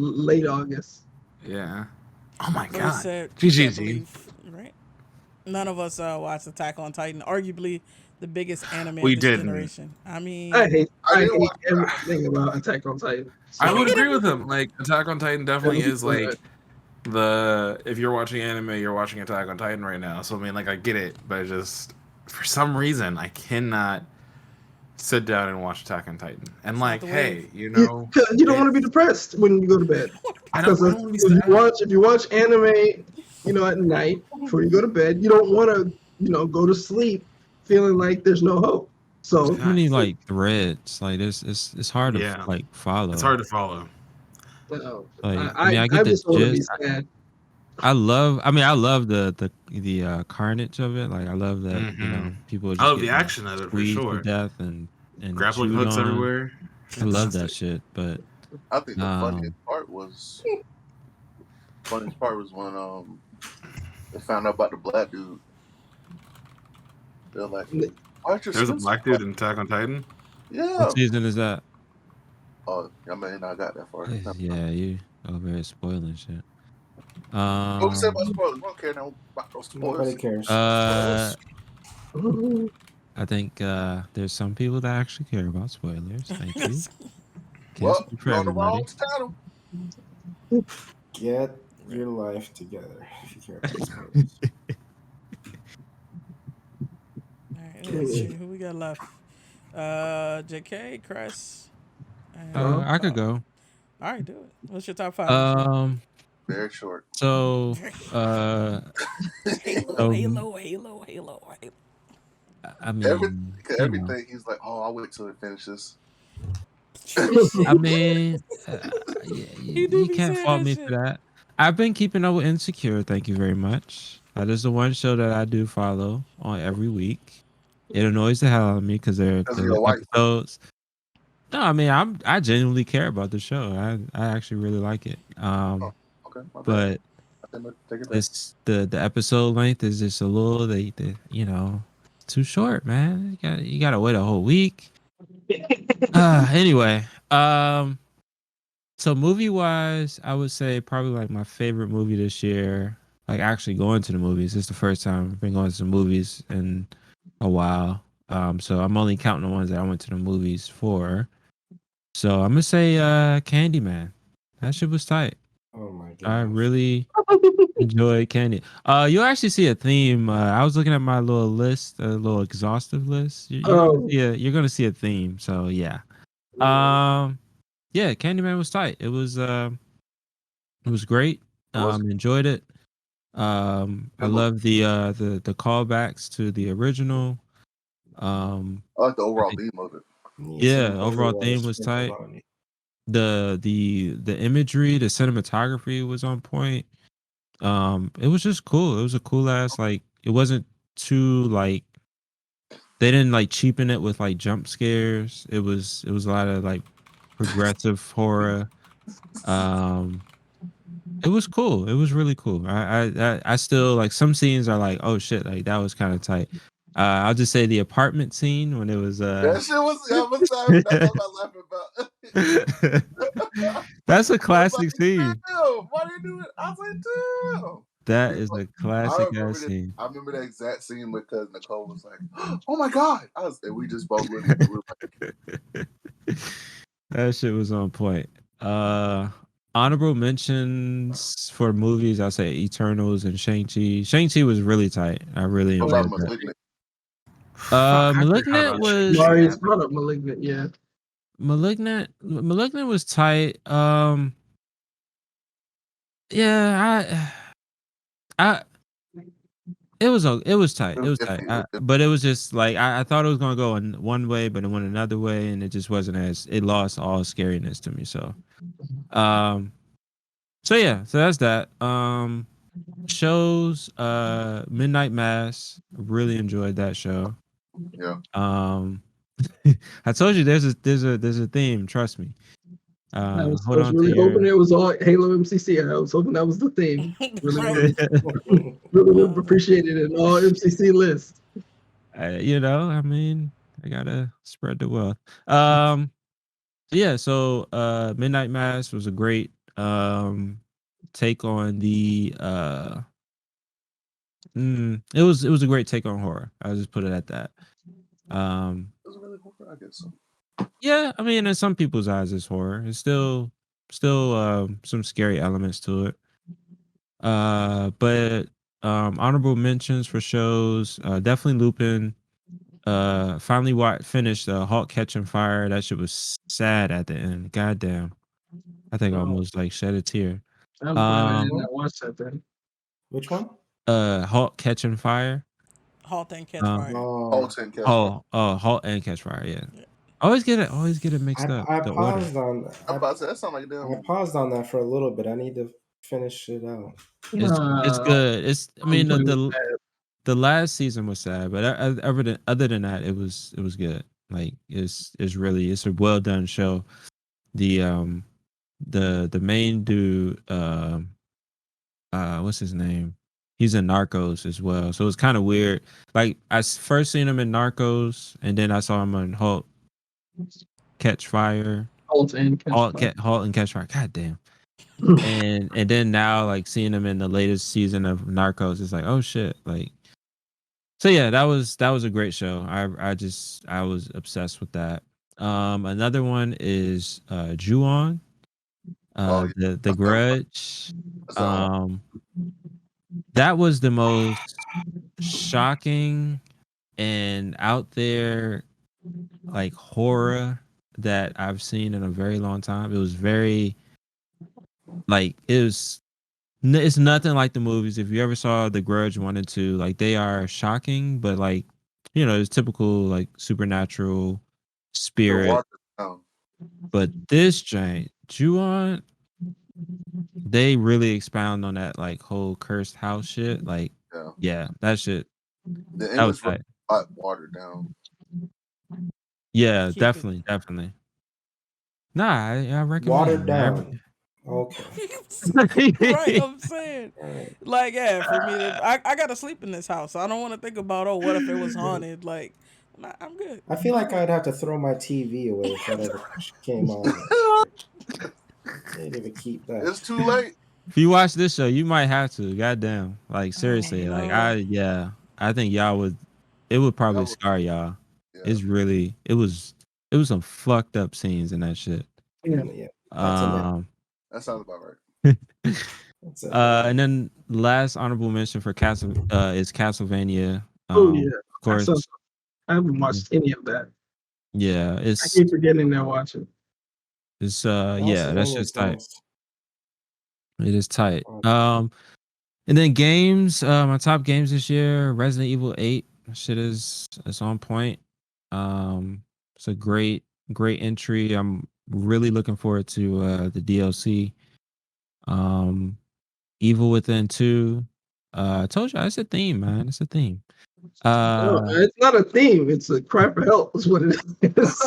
late August. Yeah. Oh my Like I god. said, GGG. right? None of us watched Attack on Titan, arguably the biggest anime We of this didn't. generation. I mean, I hate didn't watch everything about Attack on Titan. I So, would agree with him. Like Attack on Titan definitely is like if you're watching anime, you're watching Attack on Titan right now. So I mean, like I get it, but just for some reason I cannot sit down and watch Attack on Titan. And It's like, not the hey, wave. you know, you don't want to be depressed when you go to bed. I don't Because want to be if you watch anime, at night before you go to bed, you don't want to, go to sleep feeling like there's no hope. So So many like threads. Like it's hard to Yeah. like follow. It's hard to follow. Like I I get the just want to be gist. sad. I love the carnage of it. Like I love that people just I love get the action of it for squeezed sure. to death and Grappling chewed hooks on. everywhere. I love that Fantastic. shit. But I think the funniest part was when they found out about the black dude. They're like, "Why'd your There's a skin black so dude in Attack on Titan. Yeah. what season is that? Oh, I may not got that far. Yeah, you over here spoiling shit. What we say about spoilers? We don't care now about those Nobody spoilers. cares. I think there's some people that actually care about spoilers. Thank you. Can't Well, speak for you're on the everybody. wrong channel. Get your life together if you care about spoilers. all right, let's see who we got left. JK, Chris. And I could go. All right, do it. What's your top 5? Very short. So Halo. I mean, Everything he's like, oh, I'll wait till it finishes. I mean, you can't saying fault that me shit. for that. I've been keeping up with Insecure. Thank you very much. That is the one show that I do follow on every week. It annoys the hell out of me because they're you're white. episodes. No, I mean I genuinely care about the show. I actually really like it. Okay, my but bad. Take it back. it's the episode length is just a little they too short, man. You gotta wait a whole week. Anyway, so movie wise, I would say probably like my favorite movie this year. Like actually going to the movies. It's the first time I've been going to the movies in a while. So I'm only counting the ones that I went to the movies for. So I'm gonna say Candyman. That shit was tight. Oh my god. I really enjoyed Candy. You'll actually see a theme. I was looking at my little list, a little exhaustive list. You're gonna see a theme. So yeah. Yeah, Candyman was tight. It was great. Enjoyed it. I love the callbacks to the original. I like the overall theme of it. Yeah, overall theme was tight. The imagery, the cinematography was on point. It was just cool. It was a cool ass, like, it wasn't too like they didn't like cheapen it with like jump scares. It was a lot of like progressive horror. It was cool. It was really cool. I still like some scenes are like, oh shit, like that was kind of tight. I'll just say the apartment scene when it was that shit was that's what I'm laughing about. That's a classic scene. Why do you do it? I was like, damn. That is a classic ass scene. I remember that exact scene because Nicole was like, "Oh my god!" And we just both looked at the like, that shit was on point. Honorable mentions for movies, I'll say Eternals and Shang-Chi. Shang-Chi was really tight. I really enjoyed that. Malignant was Marius brought up Malignant, yeah. Malignant was tight. Yeah, it was tight. It was tight. But it was just like I thought it was gonna go in one way, but it went another way, and it just wasn't it lost all scariness to me. So yeah, so that's that. Shows, Midnight Mass. Really enjoyed that show. Yeah. I told you there's a theme. Trust me. I was really hoping it was all Halo MCC. I was hoping that was the theme. Really appreciated it in all MCC lists. I mean, I gotta spread the wealth. Yeah. So, Midnight Mass was a great take on the it was a great take on horror. I'll just put it at that. It was really horror, I guess. So. Yeah, I mean, in some people's eyes, it's horror. It's still some scary elements to it. But honorable mentions for shows, definitely Lupin. Finally finished Hawk Catching Fire. That shit was sad at the end. Goddamn. I think I almost like shed a tear. I'm glad I didn't watch that then. Which one? Hawk Catching Fire. Halt and Catch Fire. Halt and Catch Fire. Halt and Catch Fire, yeah. Always get it mixed up. I the paused order. on I'm about to say, that sounds like I paused on that for a little bit. I need to finish it out. It's good. I mean the last season was sad, but other than that, it was good. Like it's a well done show. The main dude, what's his name? He's in Narcos as well, so it's kind of weird. Like I first seen him in Narcos, and then I saw him on Halt Catch Fire. Halt and Catch Fire. God damn. and then now like seeing him in the latest season of Narcos, it's like, oh shit, like. So yeah, that was a great show. I was obsessed with that. Another one is Ju-on, the Grudge. That was the most shocking and out there like horror that I've seen in a very long time. It was very like it's nothing like the movies. If you ever saw The Grudge 1 and 2, like they are shocking, but like, you know, it's typical like supernatural spirit. But this giant Ju-on, they really expound on that like whole cursed house shit. Like, yeah, that shit. The that was tight. Watered down. Yeah, definitely. Nah, I recommend watered down. Okay. Right, I'm saying. Like, yeah, for me, I gotta sleep in this house. I don't want to think about, what if it was haunted? Like, I'm good. I feel like I'd have to throw my TV away if that ever came on. I didn't even keep that. It's too late. If you watch this show, you might have to. Goddamn. Like, seriously. Like, I think y'all would, it would probably scar y'all. Yeah. It was some fucked up scenes in that shit. Yeah. That sounds about right. And then last honorable mention for is Castlevania. Of course. I haven't watched any of that. Yeah, I keep forgetting to watch it. It's that's just tight. It is tight. And then games, my top games this year, Resident Evil 8. Shit it's on point. It's a great entry. I'm really looking forward to the DLC. Evil Within 2. I told you it's a theme, man. It's a theme. No, it's not a theme. It's a cry for help. Is what it is.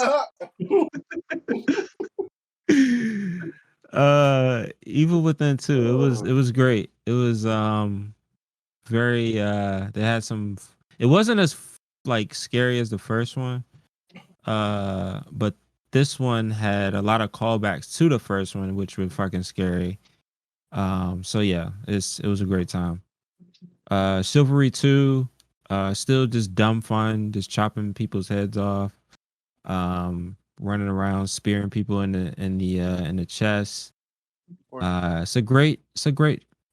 Evil Within 2. It was great. It was very they had some. It wasn't as like scary as the first one. But this one had a lot of callbacks to the first one, which were fucking scary. So yeah, it was a great time. Chivalry 2, still just dumb fun, just chopping people's heads off, running around, spearing people in the chest. It's a great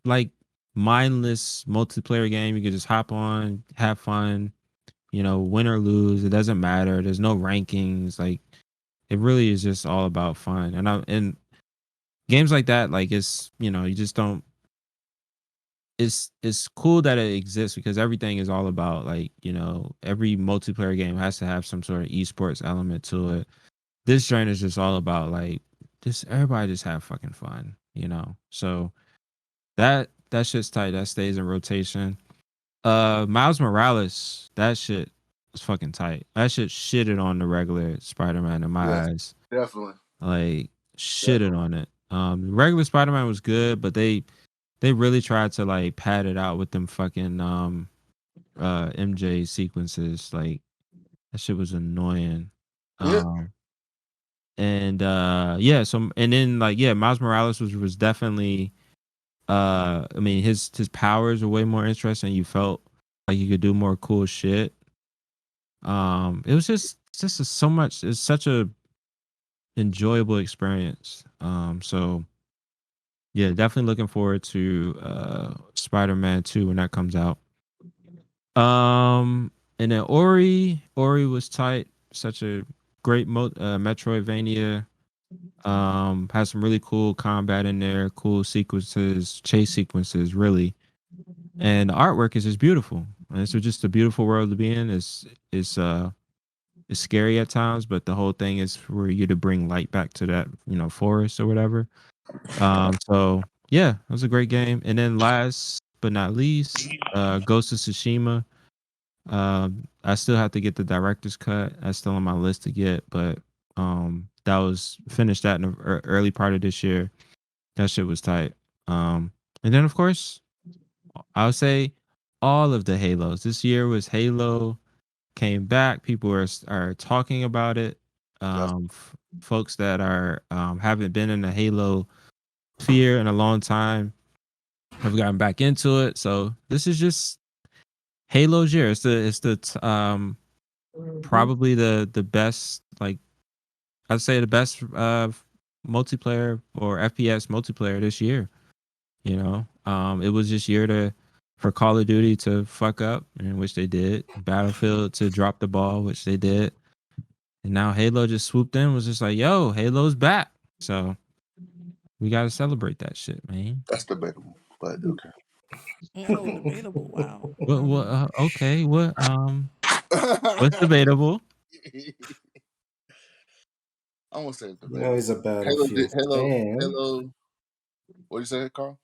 like mindless multiplayer game. You can just hop on, have fun, you know, win or lose, it doesn't matter. There's no rankings. Like, it really is just all about fun. And games like that, like, it's, you know, you just don't. It's cool that it exists because everything is all about, like, you know, every multiplayer game has to have some sort of esports element to it. This joint is just all about, like, just everybody just have fucking fun, you know. So that shit's tight. That stays in rotation. Miles Morales, that shit was fucking tight. That shit shitted on the regular Spider-Man in my eyes. Definitely. Like, shitted on it. The regular Spider-Man was good, but they really tried to, like, pad it out with them fucking MJ sequences. Like, that shit was annoying. And yeah, so and then like Miles Morales was definitely I mean his powers were way more interesting. You felt like you could do more cool shit. It was just so much. It's such a enjoyable experience. So yeah, definitely looking forward to Spider-Man 2 when that comes out. And then Ori was tight. Such a great Metroidvania. Has some really cool combat in there, cool sequences, chase sequences, really. And the artwork is just beautiful. And it's just a beautiful world to be in. It's scary at times, but the whole thing is for you to bring light back to that, forest or whatever. So yeah, it was a great game. And then last but not least, Ghost of Tsushima. I still have to get the director's cut. That's still on my list to get, but that was finished that in the early part of this year. That shit was tight. And then of course, I would say all of the Halos. This year was Halo came back. People are talking about it. Folks that are haven't been in the Halo sphere in a long time have gotten back into it. So this is just Halo's year. It's the probably the best, like I'd say the best multiplayer or FPS multiplayer this year. It was this year for Call of Duty to fuck up, in which they did. Battlefield to drop the ball, which they did. And now Halo just swooped in, was just like, yo, Halo's back. So we gotta celebrate that shit, man. That's debatable, but okay. Oh, debatable. Wow. What okay, what's debatable? I'm gonna say it's debatable. He's a Battlefield fan. Halo. What do you say, Carl?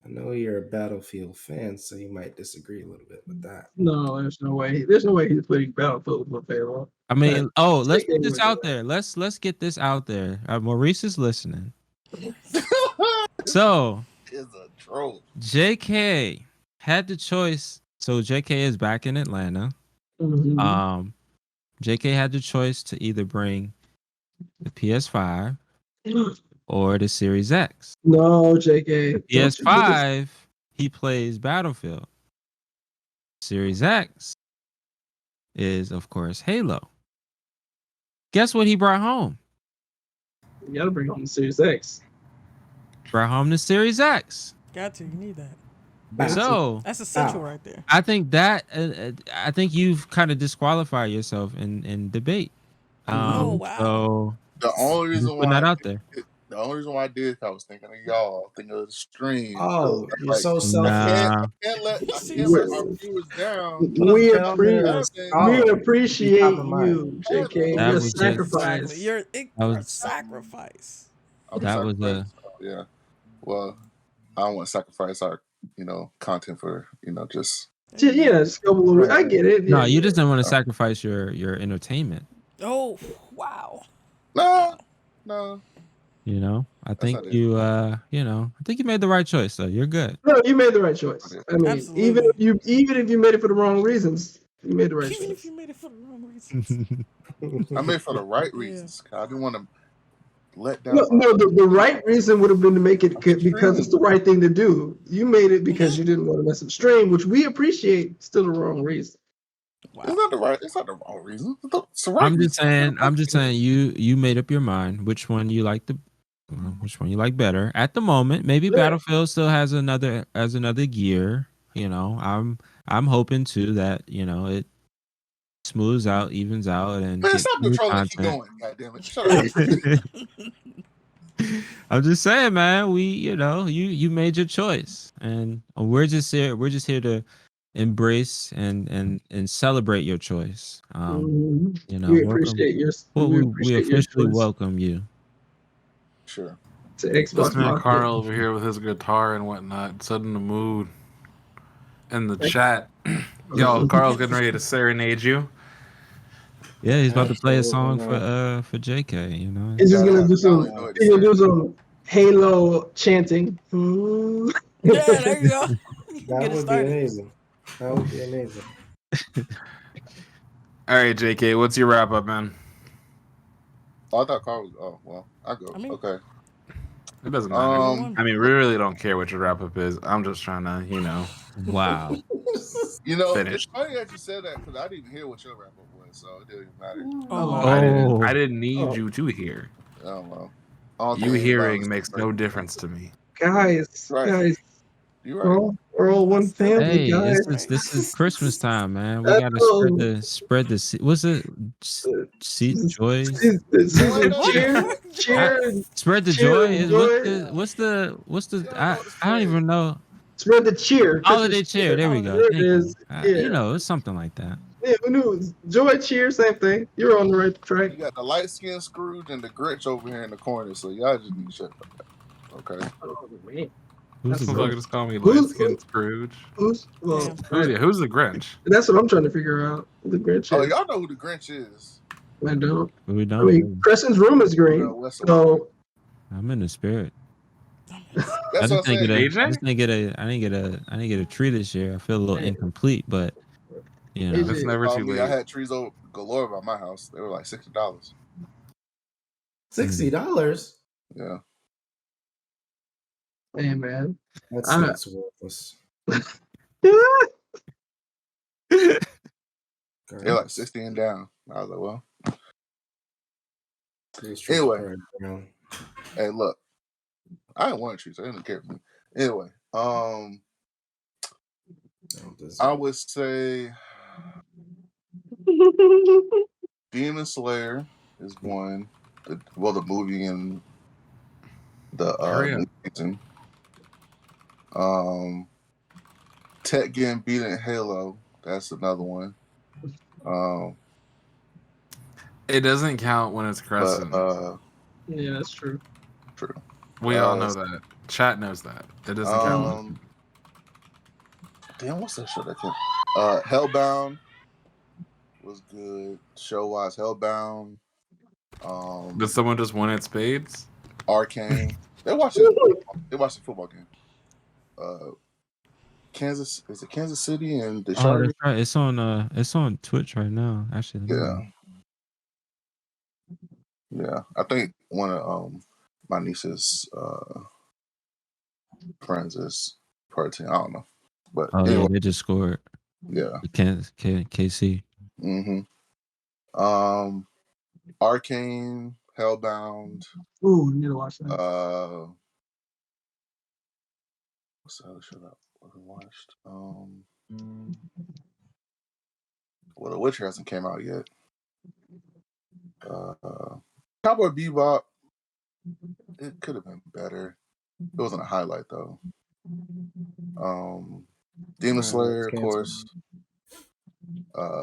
I know you're a Battlefield fan, so you might disagree a little bit with that. No, there's no way. There's no way he's putting Battlefield with Halo. I mean, let's put this out there. Let's get this out there. Maurice is listening. So Is a troll. JK had the choice. So JK is back in Atlanta. Mm-hmm. JK had the choice to either bring the PS5 or the Series X. No, JK. PS5, he plays Battlefield. Series X is, of course, Halo. Guess what he brought home? You gotta bring home the Series X. Brought home the Series X. Got to. You need that. So that's essential right there. I think I think you've kind of disqualified yourself in debate. Oh wow! So the only reason why that out there. The only reason why I did, I was thinking of y'all, thinking of the stream. Oh, you're like, so selfish. I can't let our viewers down. We appreciate you, JK. Your sacrifice. You're a sacrifice. That was yeah. Well, I don't want to sacrifice our, content for, just. Yeah, just go a little bit. I get it. No, you just don't want to sacrifice your entertainment. Oh wow. No. I think I think you made the right choice. So you're good. No, you made the right choice. I mean, absolutely. even if you made it for the wrong reasons, you made the right choice. Even if you made it for the wrong reasons. I made it for the right reasons. I didn't want to let down. No, the right reason would have been to make it because it's the right thing to do. You made it because you didn't want to mess up stream, which we appreciate. Still the wrong reason. Wow. It's not the wrong reason. It's the right I'm just saying you made up your mind which one you like better at the moment. Maybe Battlefield still has another gear. I'm hoping too that it smooths out, evens out, and man, stop controlling. Keep going. God damn it! Shut up. I'm just saying, man. You made your choice, and we're just here to embrace and celebrate your choice. We appreciate your. We officially welcome you. Sure. To Xbox. Listening to Carl over here with his guitar and whatnot, setting the mood. In the chat, Carl's getting ready to serenade you. Yeah, he's about to play a song for JK. He's just gonna do some Halo chanting. Yeah, there you go. That would be amazing. That would be amazing. All right, JK, what's your wrap up, man? Oh, I thought Carl was. Oh well, I go. I mean- Okay. It doesn't matter. I mean, we really don't care what your wrap up is. I'm just trying to, Wow. finish. It's funny that you said that because I didn't even hear what your wrap up was, so it didn't even matter. Oh, Oh. I didn't need Oh. you to hear. I don't know. I don't You think hearing anybody makes no difference to me. Guys, Right. You're right. we're all one family, Hey, guys. this is Christmas time, man. We I gotta know. spread the what's it? Joy. Season What? cheer, Spread the cheer joy. and What's the Yeah, I don't even know. spread the cheer. Holiday Christmas cheer. There we go. There it Thank you. is. Yeah. It's something like that. Yeah, who knew? Joy, cheer, same thing. You're on the right track. You got the light skinned Scrooge and the Grinch over here in the corner, so y'all just need to shut up. Okay. Oh, man. Who's That's the what I Grinch? just call me Who's- light skinned Scrooge. Who's Who's the Grinch? That's what I'm trying to figure out. The Grinch. Oh, is. y'all know who the Grinch is. I don't. We I don't. mean, Crescent's room is green. No, what's So I'm in the spirit. That's I what I'm just didn't saying. get a. I just didn't get a. I didn't get a tree this year. I feel a little incomplete, but you know. It's never too I late. had trees over galore by my house. They were like $60. $60. Yeah. hey man. That's worthless. They're like 60 and down. I was like, well. These Anyway. trees are brown. Hey, look. I didn't want trees. I didn't care for me. Anyway, I would say Demon Slayer is one. The movie and the new season. Tech getting beat in Halo. That's another one. It doesn't count when it's Crescent. Yeah, that's true. True. We all know that. Chat knows that. It doesn't count. Damn, what's that show that came? Hellbound was good. Show wise, Hellbound. Did someone just win at spades? Arcane. They're watching the football game. Kansas City and the Oh, that's right. It's on Twitch right now. Actually, yeah. I think one of my niece's friends is part of the team. I don't know, but anyway, yeah, they just scored. Yeah, KC. Arcane, Hellbound. Ooh, you need to watch that. What's the other show that we watched? Well, The Witcher hasn't came out yet. Cowboy Bebop. It could have been better. It wasn't a highlight though. Demon Slayer, of course.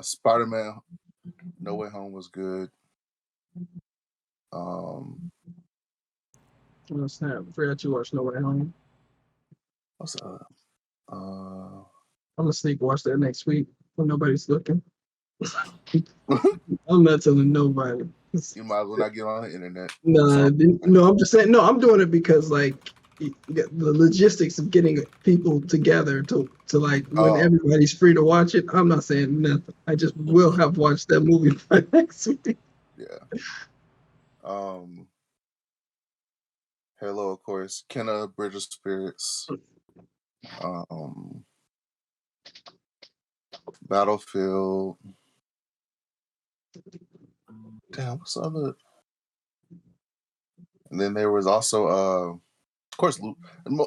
Spider-Man No Way Home was good. Snap. I forgot you watched No Way Home. What's up? I'm gonna sneak watch that next week when nobody's looking. I'm not telling nobody. You might as well not get on the internet. No, I'm just saying. No, I'm doing it because like the logistics of getting people together to like when everybody's free to watch it. I'm not saying nothing. I just will have watched that movie by next week. Yeah. Halo, of course. Kenna, Bridge of Spirits. Battlefield. Damn, what's the other? And then there was also, of course,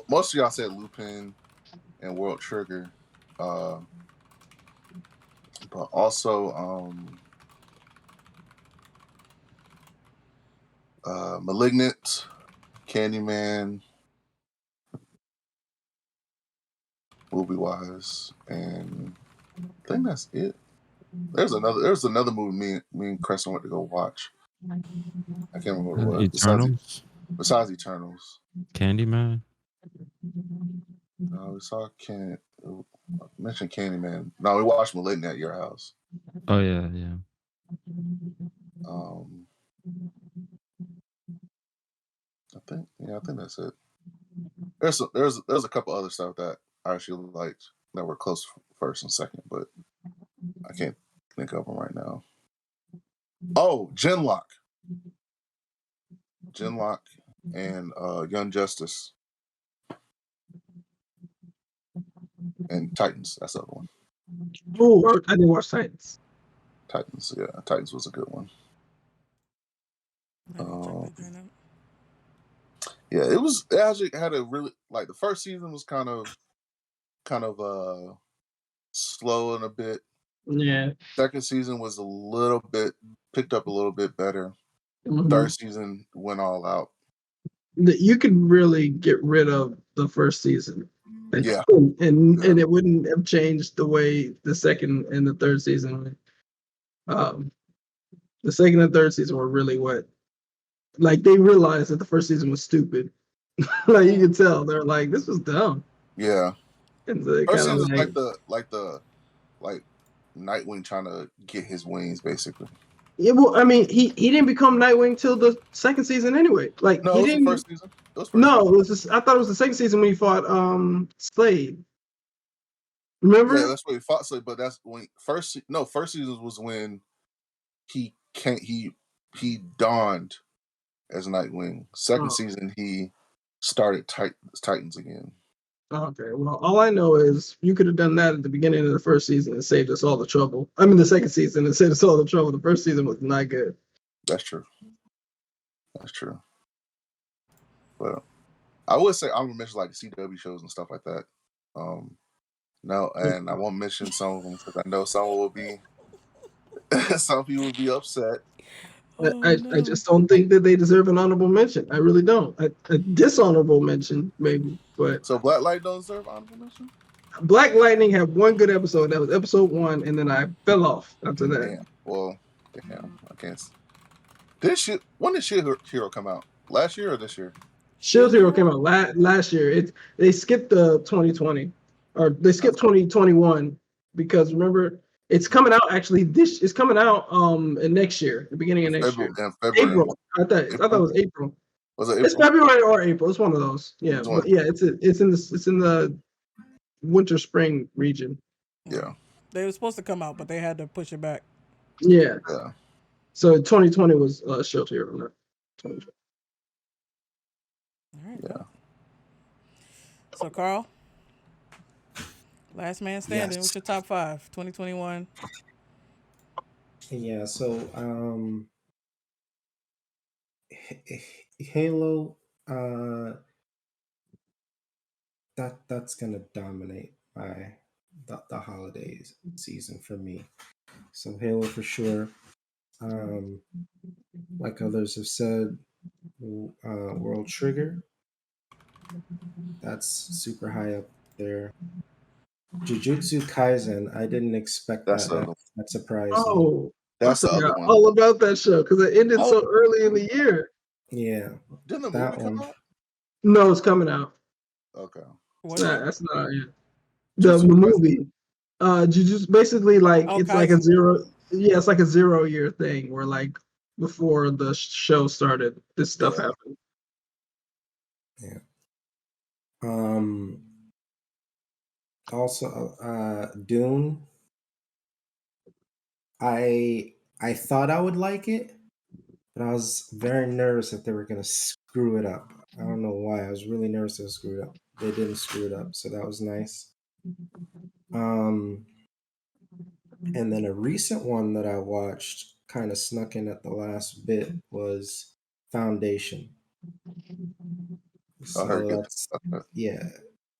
most of y'all said Lupin and World Trigger. But also Malignant, Candyman, movie-wise, and I think that's it. There's another movie me and Crescent went to go watch. I can't remember what it was. Eternals. Besides Eternals. Candyman. No, we saw mentioned Candyman. No, we watched Malignant at your house. Oh yeah. I think that's it. There's a couple other stuff that I actually liked that were close first and second, but I can't think of them right now. Oh, Genlock. Genlock, and Young Justice, and Titans. That's the other one. Oh, I didn't watch Titans. Titans, yeah, Titans was a good one. Yeah, it actually had a really the first season was kind of slow and a bit. Yeah. Second season was a little bit picked up a little bit better. Mm-hmm. Third season went all out. You could really get rid of the first season. And it wouldn't have changed the way the second and the third season went. The second and third season were really they realized that the first season was stupid. You could tell they're like, this was dumb. Yeah. And so first season is like Nightwing trying to get his wings, basically. Yeah, well, I mean, he didn't become Nightwing till the second season anyway. No, it was the first season. I thought it was the second season when he fought Slade. Remember? Yeah, that's when he fought Slade, but that's when first season was when he donned as Nightwing. Second season he started Titans again. Okay, well, all I know is you could have done that at the beginning of the first season and saved us all the trouble. I mean, the second season and saved us all the trouble. The first season was not good. That's true. But I would say I'm gonna mention like CW shows and stuff like that. No, and I won't mention some of them because I know some will be some people will be upset. I just don't think that they deserve an honorable mention. I really don't. A dishonorable mention, maybe. But so Black Light don't deserve honorable mention? Black Lightning had one good episode. That was episode 1, and then I fell off after that. Damn. Well, I can't. When did Shield Hero come out? Last year or this year? Shield Hero came out last year. They skipped 2020, or they skipped 2021 because remember it's coming out actually. It's coming out next year, the beginning of next year. February. April. I thought it was April. Was it April? It's February or April. It's one of those. Yeah, but yeah, it's in the winter spring region. Yeah. They were supposed to come out, but they had to push it back. Yeah. So 2020 was Shield Hero, not 2020. All right. Yeah. So Carl, last man standing. What's your top 5 2021? Yeah. So Halo. That's gonna dominate the holidays season for me. So Halo for sure. Like others have said, World Trigger. That's super high up there. Jujutsu Kaisen. I didn't expect that. That surprised me. Oh, that's the other one. All about that show because it ended so early in the year. Yeah. Didn't the movie come out? No, it's coming out. Okay. That's not it. The movie. Jujutsu basically it's like a zero. Yeah, it's like a 0 year thing where before the show started, this stuff happened. Yeah. Also, Dune. I thought I would like it, but I was very nervous that they were gonna screw it up. I don't know why. I was really nervous to screw it up. They didn't screw it up, so that was nice. And then a recent one that I watched, kind of snuck in at the last bit, was Foundation. So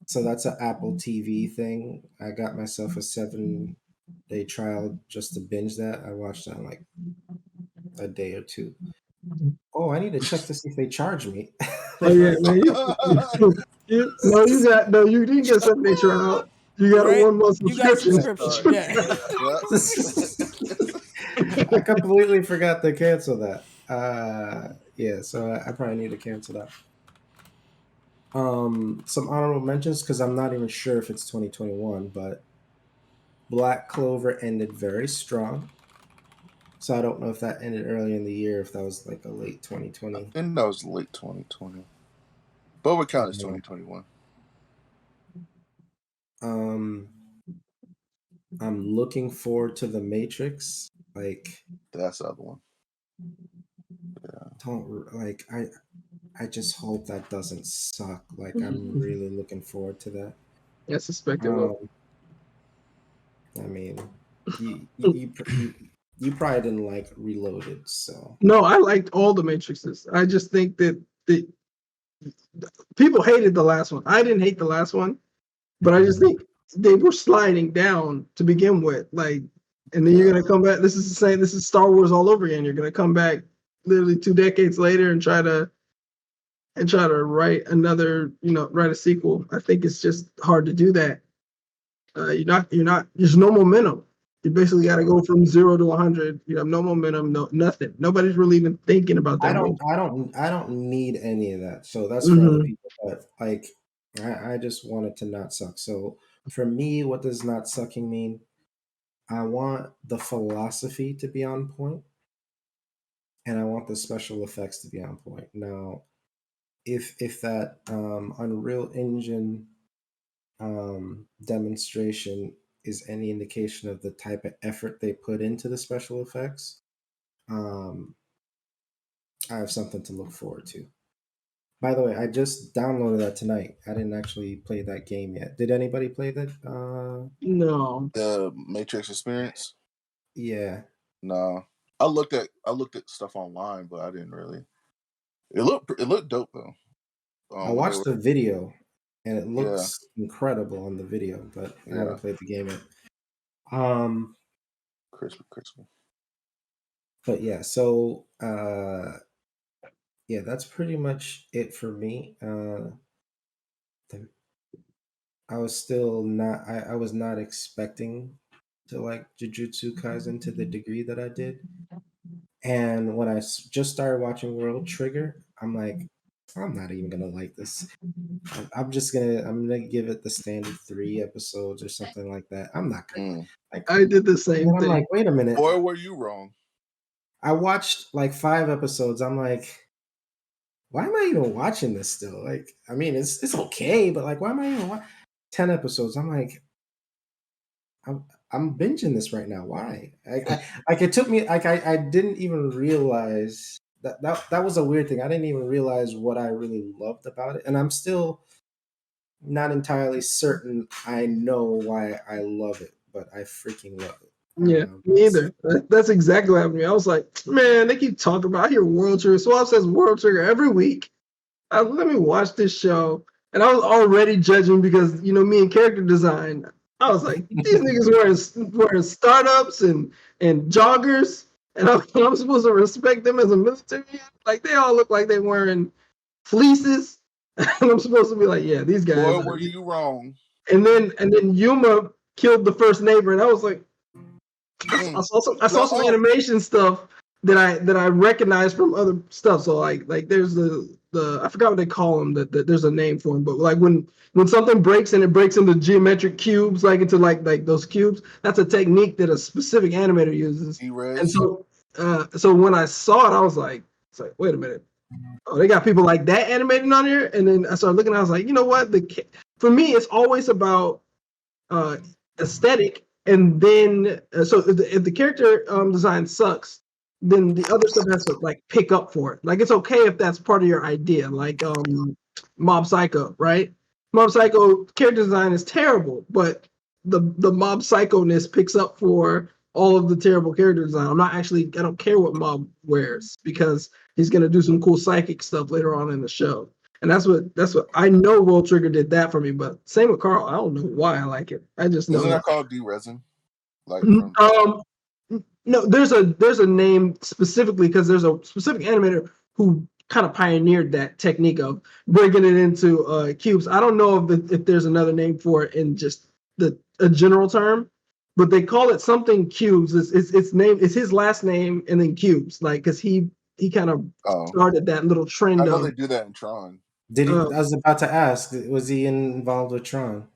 so that's an Apple TV thing. I got myself a 7-day trial just to binge that. I watched that in like a day or two. Oh, I need to check to see if they charge me. Oh yeah, man. You didn't get a 7-day trial. You got a 1 month subscription. I completely forgot to cancel that. So I probably need to cancel that. Some honorable mentions because I'm not even sure if it's 2021, but Black Clover ended very strong. So I don't know if that ended early in the year, if that was like a late 2020. I think that was late 2020. But we count as 2021. I'm looking forward to The Matrix. That's the other one. Yeah. don't like. I just hope that doesn't suck. Like I'm really looking forward to that. I suspect it will. I mean, you probably didn't like Reloaded, so No, I liked all the Matrixes. I just think that the people hated the last one. I didn't hate the last one, but I just think they were sliding down to begin with. Like, and then you're gonna come back. This is the same. This is Star Wars all over again. You're gonna come back literally 2 decades later and try to write another, write a sequel. I think it's just hard to do that. You're not. There's no momentum. You basically got to go from 0 to 100. You have no momentum, nothing. Nobody's really even thinking about that. I don't need any of that. So that's for other people. But like, I just want it to not suck. So for me, what does not sucking mean? I want the philosophy to be on point, and I want the special effects to be on point. Now, if that Unreal Engine demonstration is any indication of the type of effort they put into the special effects, I have something to look forward to. By the way, I just downloaded that tonight. I didn't actually play that game yet. Did anybody play that? No. The Matrix Experience? Yeah. No. I looked at stuff online, but I didn't really. It looked dope though. I watched the video, and it looks incredible on the video, but I haven't played the game yet. Crispy. But yeah, so yeah, that's pretty much it for me. I was still not. I was not expecting to like Jujutsu Kaisen to the degree that I did. And when I just started watching World Trigger, I'm like, I'm not even gonna like this. I'm gonna give it the standard 3 episodes or something like that. I'm not gonna. Like, I did the same thing. I'm like, wait a minute. Boy, were you wrong? I watched like 5 episodes. I'm like, why am I even watching this still? Like, I mean, it's okay, but like, why am I even watching 10 episodes? I'm like, I'm binging this right now. Why? Like it took me like I didn't even realize that was a weird thing. I didn't even realize what I really loved about it, and I'm still not entirely certain I know why I love it, but I freaking love it. Yeah, me either. That's exactly what happened to me. I was like, man, they keep talking about. I hear World Trigger. Swab says World Trigger every week. Let me watch this show, and I was already judging because me and character design. I was like, these niggas wearing startups and joggers, and I'm supposed to respect them as a military. Like they all look like they're wearing fleeces, and I'm supposed to be like, yeah, these guys. Boy, were you wrong? And then Yuma killed the first neighbor, and I was like, I saw some animation stuff that I recognized from other stuff. So like there's the I forgot what they call them. That there's a name for them, but like when something breaks and it breaks into geometric cubes, like into like those cubes, that's a technique that a specific animator uses. And so when I saw it, I was like, it's like, wait a minute, oh, they got people like that animating on here. And then I started looking, I was like, you know what? For me, it's always about aesthetic. And then, so if the character design sucks, then the other stuff has to like pick up for it. Like it's okay if that's part of your idea, like Mob Psycho, right? Mob Psycho character design is terrible, but the Mob Psycho-ness picks up for all of the terrible character design. I don't care what Mob wears because he's gonna do some cool psychic stuff later on in the show. And that's what I know. World Trigger did that for me, but same with Carl. I don't know why I like it. I just know. Isn't that called D-resin? Like no, there's a name specifically because there's a specific animator who kind of pioneered that technique of breaking it into cubes. I don't know if there's another name for it in just a general term, but they call it something cubes. It's name. It's his last name and then cubes, like because he kind of started that little trend. I know they do that in Tron. Did he? I was about to ask. Was he involved with Tron?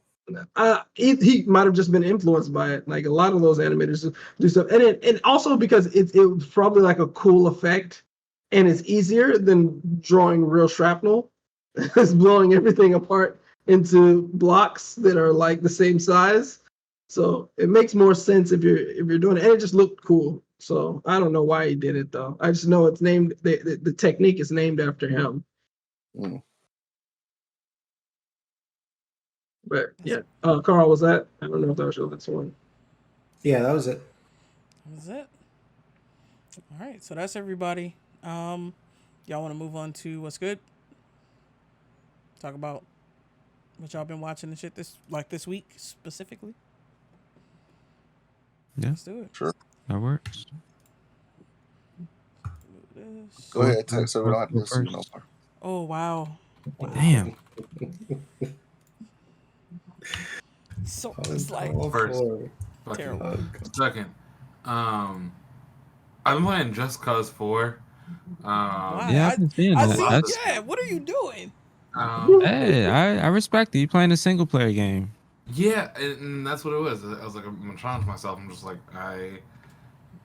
He might have just been influenced by it. Like a lot of those animators do stuff, and also because it was probably like a cool effect, and it's easier than drawing real shrapnel. It's blowing everything apart into blocks that are like the same size. So it makes more sense if you're doing it, and it just looked cool. So I don't know why he did it though. I just know it's named the technique is named after him. Mm. But yeah, Carl, was that? I don't know if that was your last one. Yeah, that was it. That was it. All right, so that's everybody. Y'all want to move on to what's good? Talk about what y'all been watching and shit this week specifically. Yeah, Let's do it. Sure. that works. Go ahead, Tech, so we don't have to listen to you no more. Oh wow. Damn. So it's like First. terrible. Second, I've been playing Just Cause 4. Why? Yeah, I've been seeing I that. see. That's- Yeah, what are you doing? Hey, I respect it. You playing a single player game. Yeah, and that's what it was. I was like, I'm gonna challenge myself. I'm just like,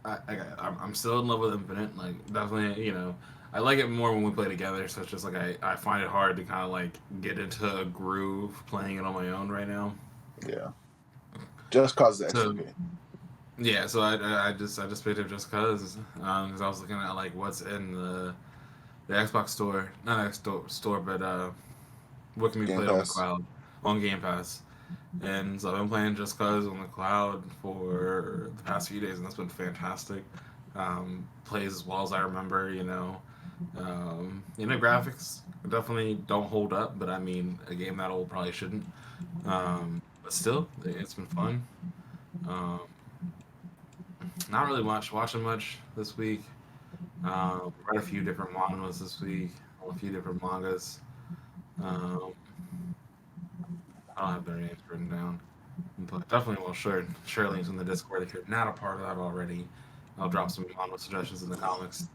I'm still in love with Infinite. Like, definitely, you know, I like it more when we play together. So it's just like I find it hard to kind of like get into a groove playing it on my own right now. Yeah. Just Cause the extra game. Yeah, so I just picked up Just Cause because I was looking at like what's in the Xbox store, not Xbox store, but what can be Game played on the Pass. cloud on Game Pass. And so I've been playing Just Cause on the cloud for the past few days, and that's been fantastic. Plays as well as I remember, you know. Graphics definitely don't hold up, but I mean, a game that old probably shouldn't. But still, it's been fun. Not really watching much this week. Read a few different mangas this week, a few different mangas. Um, I don't have their names written down, but definitely will share links in the Discord if you're not a part of that already. I'll drop some manga suggestions in the comics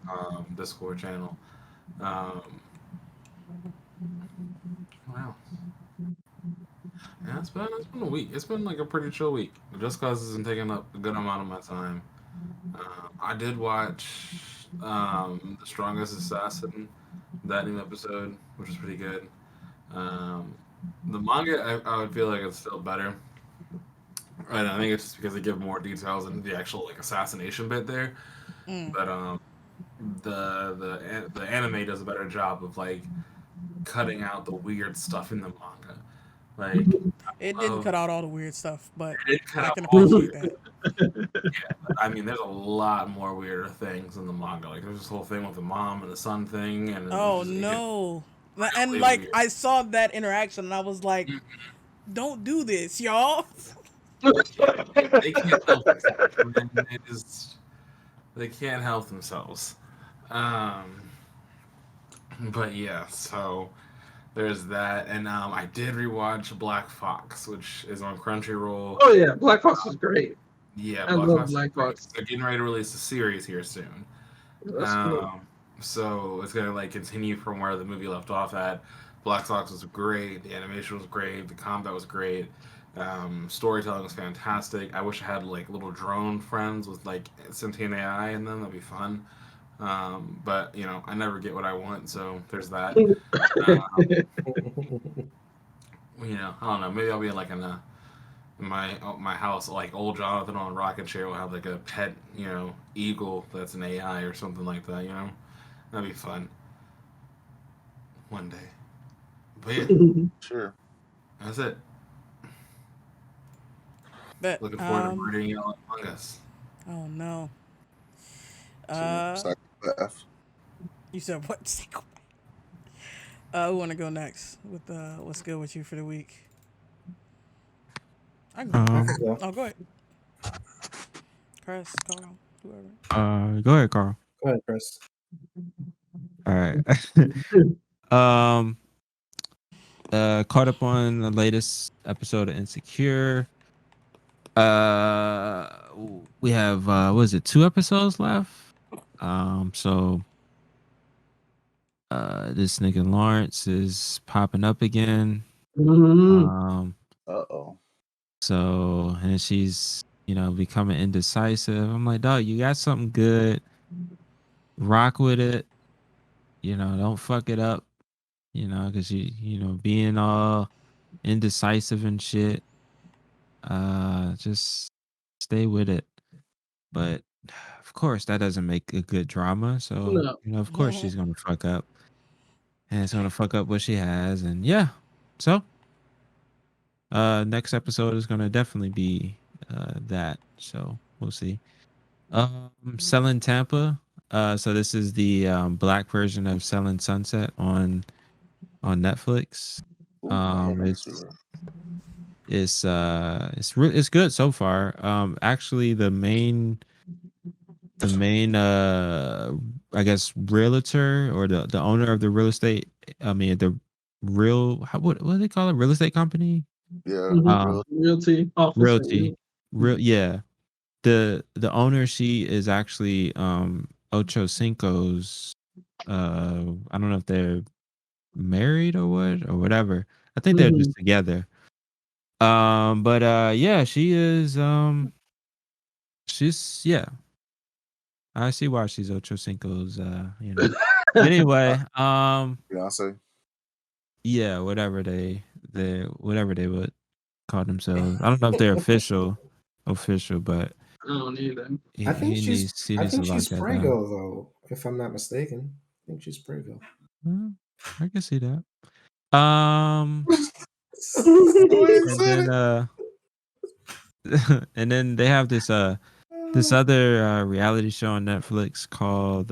Discord channel. Wow. Yeah, it's been a week. It's been like a pretty chill week. Just cause isn't taking up a good amount of my time. I did watch The Strongest Assassin, that new episode, which was pretty good. The manga, I would feel like it's still better. And I think it's just because they give more details in the actual like assassination bit there. But the anime does a better job of like cutting out the weird stuff in the manga. Like It didn't cut out all the weird stuff, but it cut I out can all the appreciate weird. that. Yeah, I mean, there's a lot more weirder things in the manga. Like there's this whole thing with the mom and the son thing, and Oh just, no. really And like weird. I saw that interaction and I was like, don't do this, y'all. They can't help themselves. Man. They can't help themselves. But yeah, so there's that, and I did rewatch Black Fox, which is on Crunchyroll. Oh yeah, Black Fox was great. Yeah, I Black love Fox is Black great. Fox. They're getting ready to release a series here soon. That's cool. So it's gonna like continue from where the movie left off at. Black Fox was great. The animation was great. The combat was great. Storytelling was fantastic. I wish I had like little drone friends with like sentient AI in them. That'd be fun. But you know, I never get what I want, so there's that. You know, I don't know. Maybe I'll be like in my house, like old Jonathan on a rocking chair will have like a pet, you know, eagle that's an AI or something like that. You know, that'd be fun one day. But yeah, Sure. that's it. But Looking forward to murdering you all among us. oh no. Psychopath. You said what? Who wanna go next with what's good with you for the week? I can go. Oh, go ahead. Chris, Carl, whoever. Go ahead, Carl. Go ahead, Chris. All right. Caught up on the latest episode of Insecure. We have what is it, 2 episodes left? So this nigga Lawrence is popping up again. Uh-oh. So, and she's, you know, becoming indecisive. I'm like, dog, you got something good. Rock with it. You know, don't fuck it up. You know, because you know, being all indecisive and shit. Just stay with it. But of course, that doesn't make a good drama. So No. of course she's gonna fuck up, and it's gonna fuck up what she has. And yeah, so next episode is gonna definitely be that. So we'll see. Selling Tampa. So this is the black version of Selling Sunset on Netflix. It's good so far. Actually, the main I guess realtor or the owner of the real estate. I mean the what do they call it? Real estate company. Yeah, Realty office. Realty. Yeah. The owner, she is actually Ocho Cinco's I don't know if they're married or what or whatever. I think they're just together. But yeah, she is she's yeah. I see why she's Ocho Cinco's Anyway, Beyonce. yeah, whatever they would call themselves. I don't know if they're official, but I don't either. I think she's to lock that down. Prego though, if I'm not mistaken. I think she's Prego. I can see that. And then they have this other reality show on Netflix called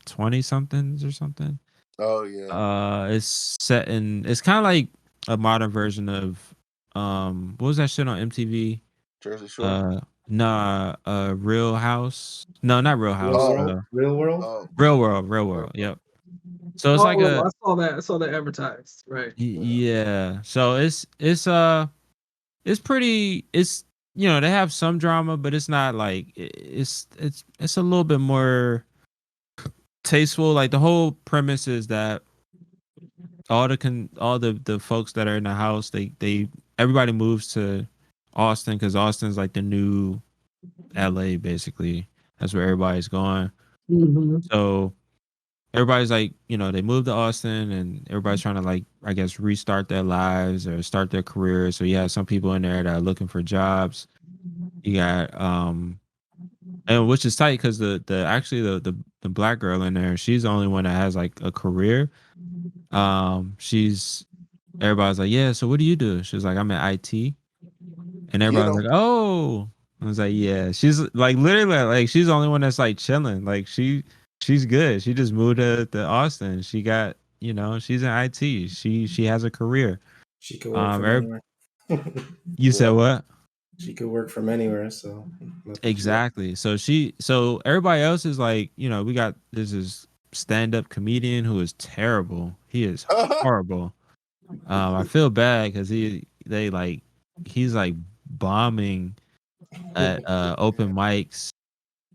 20 somethings or something. Oh yeah. It's set in, it's kind of like a modern version of what was that shit on MTV? Jersey Shore. Real House. No, not Real House. Real World. Real World. Yep. So it's like I saw that advertised, right? Yeah. So it's pretty. It's they have some drama, but it's not like it's a little bit more tasteful. Like the whole premise is that all the folks that are in the house, everybody moves to Austin because Austin's like the new LA basically. That's where everybody's going. So everybody's like, they moved to Austin and everybody's trying to like, I guess, restart their lives or start their careers. So you have some people in there that are looking for jobs. You got and which is tight because the black girl in there, she's the only one that has like a career. Everybody's like, yeah, so what do you do? She's like, I'm in IT. And everybody's like, oh. I was like, yeah. She's like literally like she's the only one that's like chilling. Like she's good. She just moved to Austin. She got, she's in IT. She has a career. She could work from anywhere. You said what? She could work from anywhere, so exactly. So everybody else is like, we got this stand-up comedian who is terrible. He is horrible. I feel bad because he's like bombing at open mics,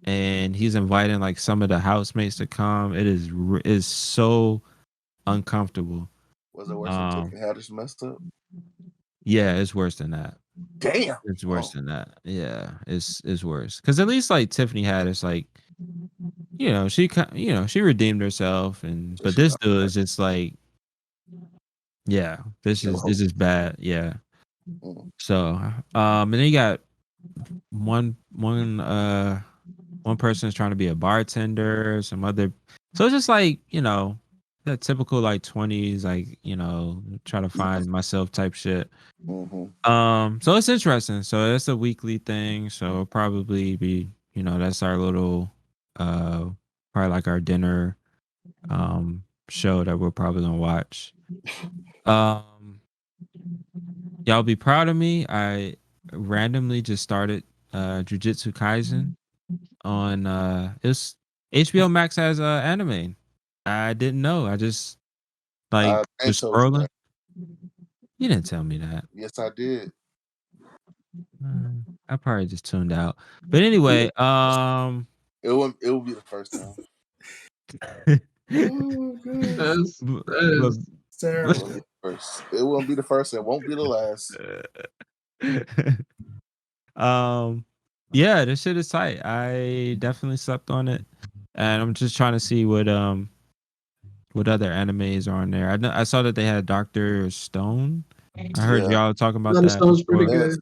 and he's inviting like some of the housemates to come. It is so uncomfortable. Was it worse than Tiffany Haddish messed up? Yeah, it's worse than that. Damn, it's worse than that. Yeah, it's worse because at least like Tiffany Haddish, like she redeemed herself, but this dude is just like, yeah, this is bad. Yeah. So and then you got one person is trying to be a bartender, some other, so it's just like that typical like 20s, like try to find myself type shit. So it's interesting. So it's a weekly thing, so it'll probably be that's our little probably like our dinner show that we're probably gonna watch. Y'all be proud of me. I randomly just started Jujutsu Kaisen on it's HBO Max has anime. I didn't know. I just was scrolling. You didn't tell me that. Yes, I did. I probably just tuned out. But anyway, it will be the first time. That's terrible. It won't be the first. It won't be the last. Yeah, this shit is tight. I definitely slept on it, and I'm just trying to see what other animes are on there. I saw that they had Dr. Stone. I heard y'all talking about that. Stone's pretty good.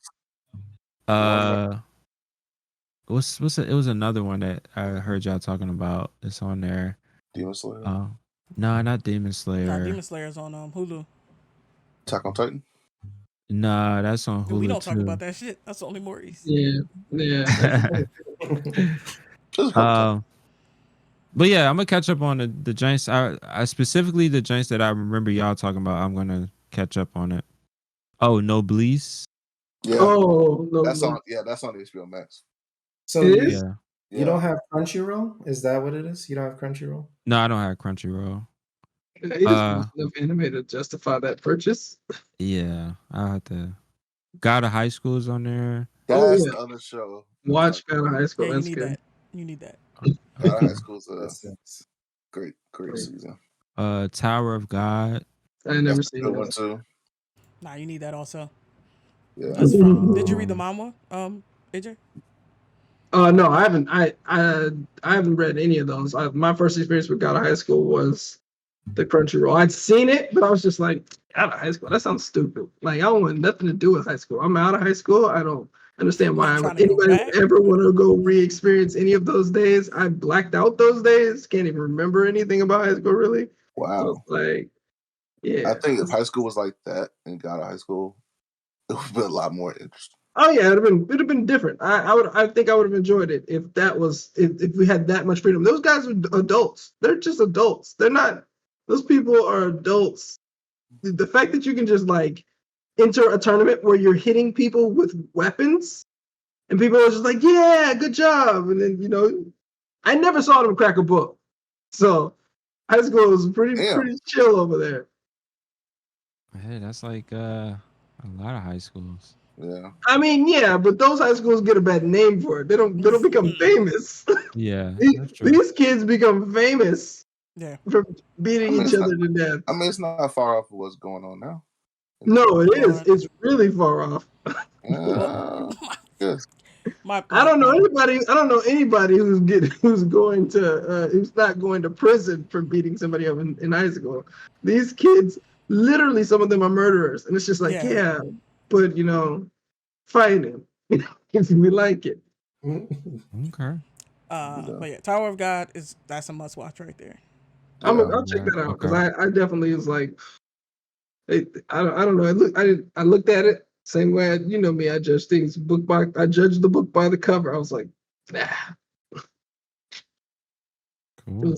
What's it was another one that I heard y'all talking about. It's on there. Demon Slayer. No, not Demon Slayer. Nah, Demon Slayer's on Hulu. Attack on Titan. Nah, that's on Hulu We don't too. talk about that shit. That's only Maurice. Yeah. But yeah, I'm gonna catch up on the joints. I specifically the joints that I remember y'all talking about. I'm gonna catch up on it. Oh, Noblesse. Yeah. Oh, no, that's on. Yeah, that's on HBO Max. So It you, is? you don't have Crunchyroll? Is that what it is? You don't have Crunchyroll? No, I don't have Crunchyroll. It is enough anime to justify that purchase. Yeah, I have to. God of High School is on there. That's the other show. Watch God of High School. Yeah, That's good. You need that. God of High School's a great season. Tower of God. I never seen that that one too. Nah, you need that also. Yeah. That's from. Did you read the manga, AJ? No, I haven't. I haven't read any of those. My first experience with God of High School was the Crunchyroll. I'd seen it, but I was just like, God of High School. That sounds stupid. Like I don't want nothing to do with high school. I'm out of high school. I don't understand why anybody would ever want to go re-experience any of those days. I blacked out those days. Can't even remember anything about high school really. Wow. So like, yeah. I think if high school was like that and God of High School, it would be a lot more interesting. Oh yeah, it'd have been different. I think I would have enjoyed it if we had that much freedom. Those guys are adults. They're just adults. They're not. Those people are adults. The fact that you can just like enter a tournament where you're hitting people with weapons, and people are just like, yeah, good job, and then I never saw them crack a book. So high school was pretty chill over there. Hey, that's like a lot of high schools. Yeah. I mean, yeah, but those high schools get a bad name for it. They don't become famous. Yeah. These kids become famous. Yeah. For beating each other to death. I mean, it's not far off of what's going on now. No, it is. It's really far off. Yes. I don't know anybody. I don't know anybody who's not going to prison for beating somebody up in high school. These kids, literally, some of them are murderers, and it's just like, but fight him if we like it. Okay. But yeah, Tower of God that's a must watch right there. I'll check that out because I definitely was like, I don't know. I looked at it same way. Me. I judge things I judge the book by the cover. I was like, nah. Cool.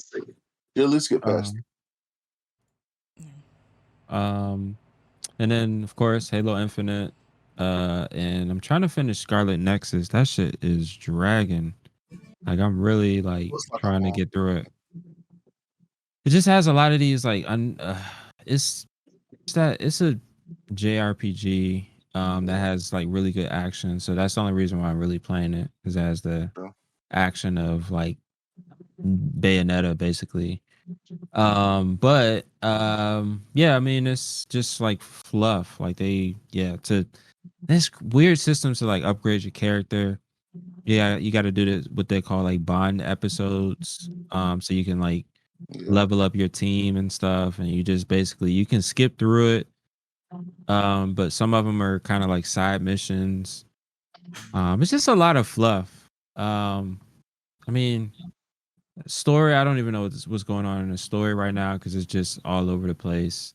You at least get past. And then of course Halo Infinite. And I'm trying to finish Scarlet Nexus. That shit is dragging. Like I'm really trying to get through it. It just has a lot of these it's a JRPG that has like really good action. So that's the only reason why I'm really playing it, because it has the action of like Bayonetta basically. Yeah, I mean it's just like fluff. Like there's weird systems to like upgrade your character. Yeah, you got to do this what they call like bond episodes. So you can like level up your team and stuff, and you just basically you can skip through it. But some of them are kind of like side missions. It's just a lot of fluff. I mean, story, I don't even know what's going on in the story right now because it's just all over the place.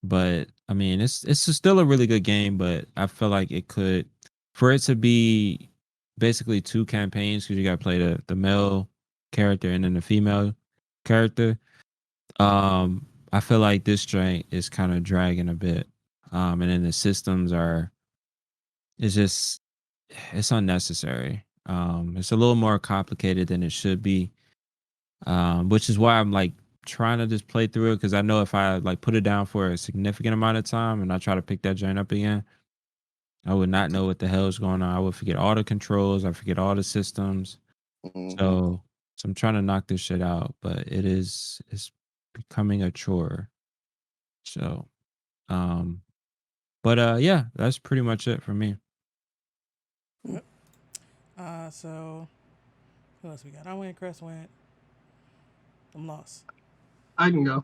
But I mean, it's still a really good game, but I feel like it could, for it to be basically two campaigns, because you got to play the male character and then the female character. I feel like this joint is kind of dragging a bit. And then the systems it's unnecessary. It's a little more complicated than it should be. Which is why I'm like trying to just play through it, because I know if I like put it down for a significant amount of time and I try to pick that joint up again, I would not know what the hell is going on. I would forget all the controls. I forget all the systems. Mm-hmm. So I'm trying to knock this shit out, but it's becoming a chore. So, yeah, that's pretty much it for me. Yep. So who else we got? I went, Chris went. I'm lost. I can go.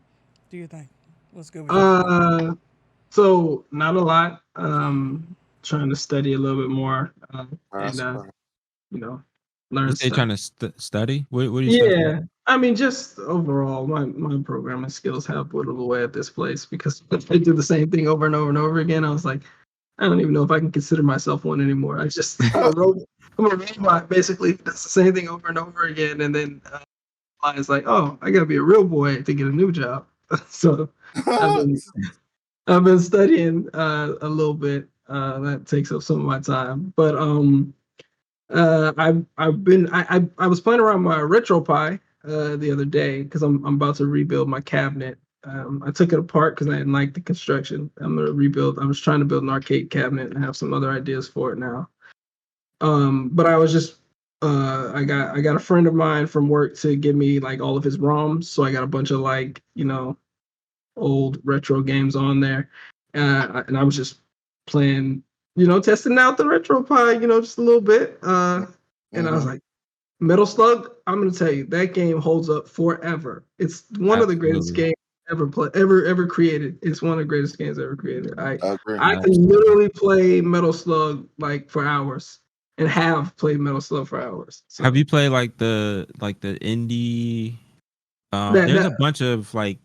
Do your thing. What's good with you? So not a lot. trying to study a little bit more and That's right. learn You say stuff. trying to study? What are you studying? Yeah, I mean, just overall, my programming skills have whittled away at this place because I do the same thing over and over and over again. I was like, I don't even know if I can consider myself one anymore. I'm a robot. I'm a robot, basically. That's the same thing over and over again. And then it's like, oh, I gotta be a real boy to get a new job. So I've been studying a little bit. That takes up some of my time, but I was playing around my RetroPie the other day because I'm about to rebuild my cabinet. I took it apart because I didn't like the construction. I'm gonna rebuild. I was trying to build an arcade cabinet and have some other ideas for it now. But I was just I got a friend of mine from work to give me like all of his ROMs, so I got a bunch of like old retro games on there, and I was just playing, testing out the RetroPie, just a little bit. And I was like, Metal Slug, I'm gonna tell you, that game holds up forever. It's one of the greatest games ever created. It's one of the greatest games ever created. I agree. I can literally play Metal Slug like for hours, and have played Metal Slug for hours. So, have you played like the indie? There's a bunch of like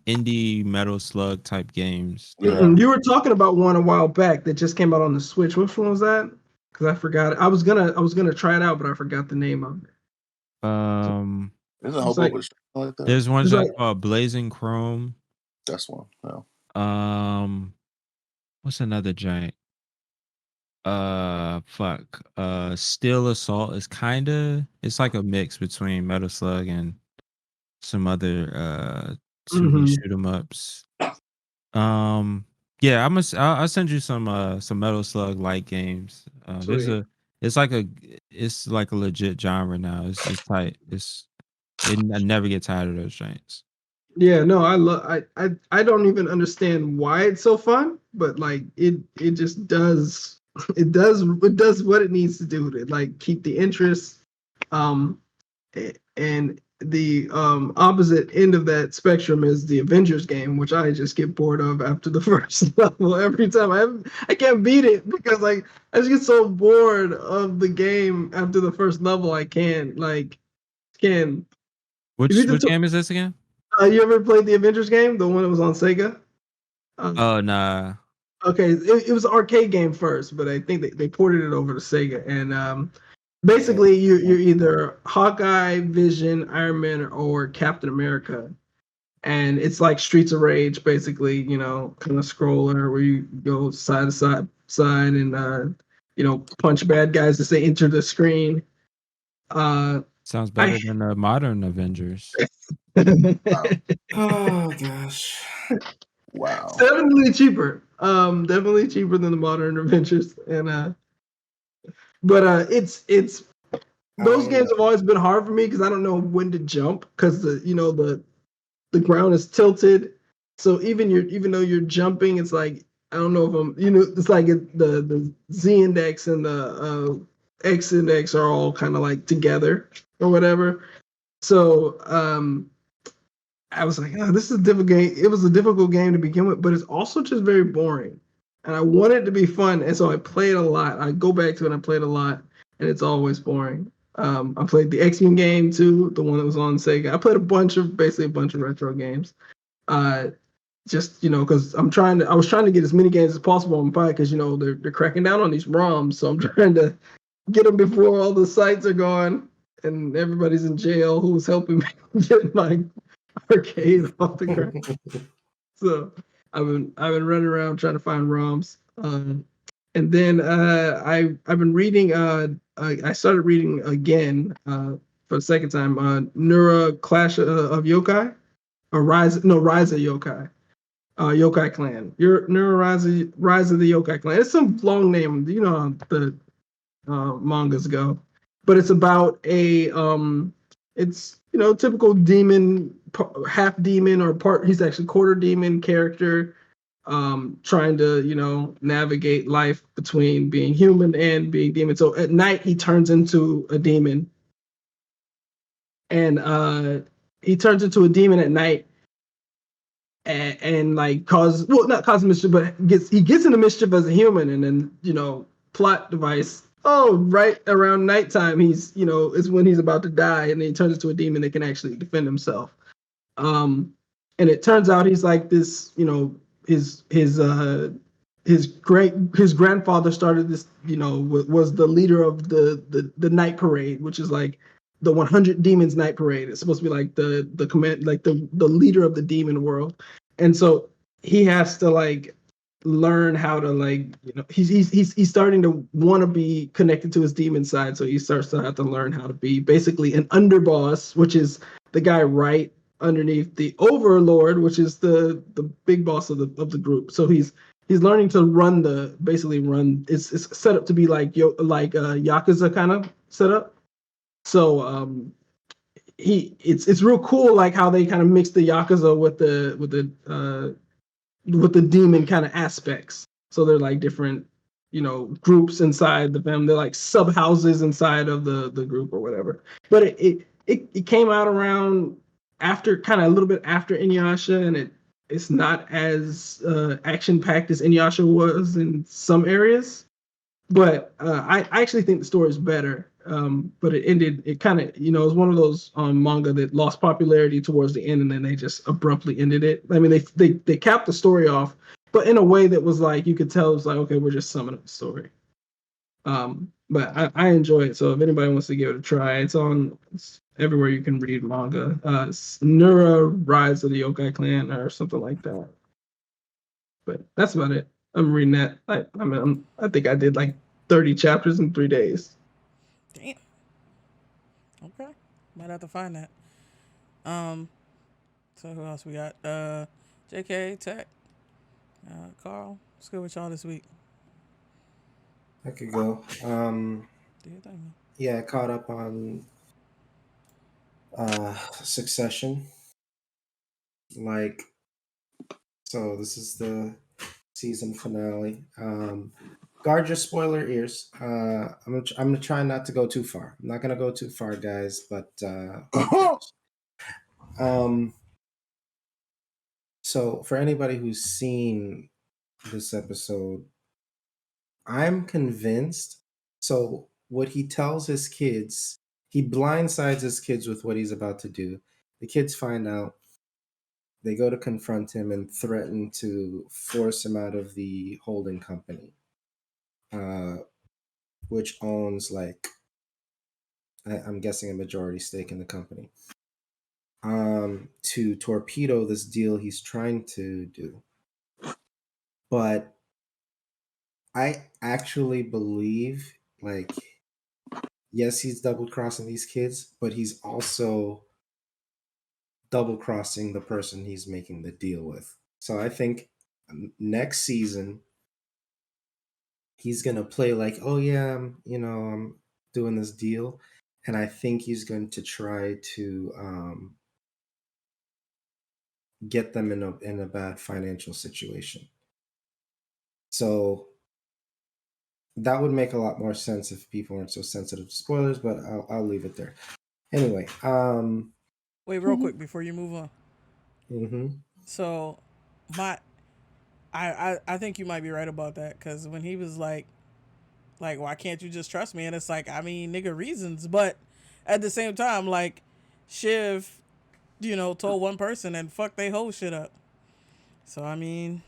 indie Metal Slug type games. You were talking about one a while back that just came out on the Switch. Which one was that? Because I forgot it. I was gonna try it out, but I forgot the name of it. There's a whole bunch like that. There's one called Blazing Chrome. That's one. No. What's another giant? Steel Assault is it's like a mix between Metal Slug and some other 2D shoot 'em ups. Yeah, I'll send you some Metal Slug like games. It's like a legit genre now. It's tight. I never get tired of those giants. Yeah, no, I don't even understand why it's so fun, but like it just does it does what it needs to do to like keep the interest. And the opposite end of that spectrum is the Avengers game, which I just get bored of after the first level. Every time I can't beat it because like I just get so bored of the game after the first level. I can't. Which game is this again? You ever played the Avengers game, the one that was on Sega? Oh nah. Okay, it was an arcade game first, but I think they ported it over to Sega. And basically, you're either Hawkeye, Vision, Iron Man, or Captain America, and it's like Streets of Rage, basically. Kind of scroller where you go side to side, and punch bad guys as they enter the screen. Sounds better than the modern Avengers. Oh gosh. Wow. Definitely cheaper. Definitely cheaper than the modern Avengers. And it's those games have always been hard for me because I don't know when to jump because the ground is tilted. So even though you're jumping, it's like I don't know if I'm it's like the Z index and the X index are all kind of like together or whatever. So I was like, oh, this is a difficult game. It was a difficult game to begin with, but it's also just very boring. And I want it to be fun, and so I played a lot. I go back to it and I played a lot, and it's always boring. I played the X-Men game too, the one that was on Sega. I played basically a bunch of retro games. Just because I was trying to get as many games as possible on Pi because they're cracking down on these ROMs, so I'm trying to get them before all the sites are gone and everybody's in jail who's helping me get my arcade off the ground. So I've been running around trying to find ROMs. And then I've been reading. I started reading again for the second time. Nura Clash of Yokai, or Rise of Yokai. Yokai Clan. Nura Rise of the Yokai Clan. It's some long name. You know how the mangas go, but it's about a it's typical demon, half demon or part. He's actually quarter demon character, trying to navigate life between being human and being demon. So at night he turns into a demon, and he turns into a demon at night, and like not cause mischief, but he gets into mischief as a human, and then plot device. Oh, right around nighttime, is when he's about to die, and then he turns into a demon that can actually defend himself. And it turns out he's like this, his grandfather started this, was the leader of the night parade, which is like the 100 demons night parade. It's supposed to be like the command, like the leader of the demon world. And so he has to like learn how to he's starting to want to be connected to his demon side. So he starts to have to learn how to be basically an underboss, which is the guy right underneath the overlord, which is the big boss of the group. So he's learning to run it's set up to be like Yakuza kind of setup. So it's real cool like how they kind of mix the Yakuza with the demon kind of aspects. So they're like different groups inside the family. They're like sub houses inside of the group or whatever. But it came out around after, kind of a little bit after Inuyasha, and it's not as action packed as Inuyasha was in some areas. But I actually think the story is better. But it kind of, it was one of those manga that lost popularity towards the end, and then they just abruptly ended it. I mean, they capped the story off, but in a way that was like, you could tell it was like, okay, we're just summing up the story. But I enjoy it. So if anybody wants to give it a try, it's everywhere you can read manga. It's Nura Rise of the Yokai Clan or something like that. But that's about it. I'm reading that. I think I did like 30 chapters in 3 days. Damn. Okay. Might have to find that. So who else we got? JK, Tech, Carl. What's good with y'all this week? I could go. Do your thing. Yeah, I caught up on Succession. So this is the season finale. Guard your spoiler ears. I'm gonna try not to go too far. I'm not gonna go too far, guys. But so for anybody who's seen this episode, I'm convinced. So what he tells his kids, he blindsides his kids with what he's about to do. The kids find out. They go to confront him and threaten to force him out of the holding company, which owns I'm guessing a majority stake in the company, to torpedo this deal he's trying to do. But I actually believe, yes, he's double crossing these kids, but he's also double crossing the person he's making the deal with. So I think next season he's gonna play like, oh yeah, I'm doing this deal, and I think he's going to try to get them in a bad financial situation. So that would make a lot more sense if people weren't so sensitive to spoilers, but I'll leave it there. Anyway, wait, real quick before you move on. Mm-hmm. So, I think you might be right about that, because when he was like, why can't you just trust me? And it's like, I mean, nigga, reasons, but at the same time, like, Shiv, told one person and fuck they whole shit up. So I mean,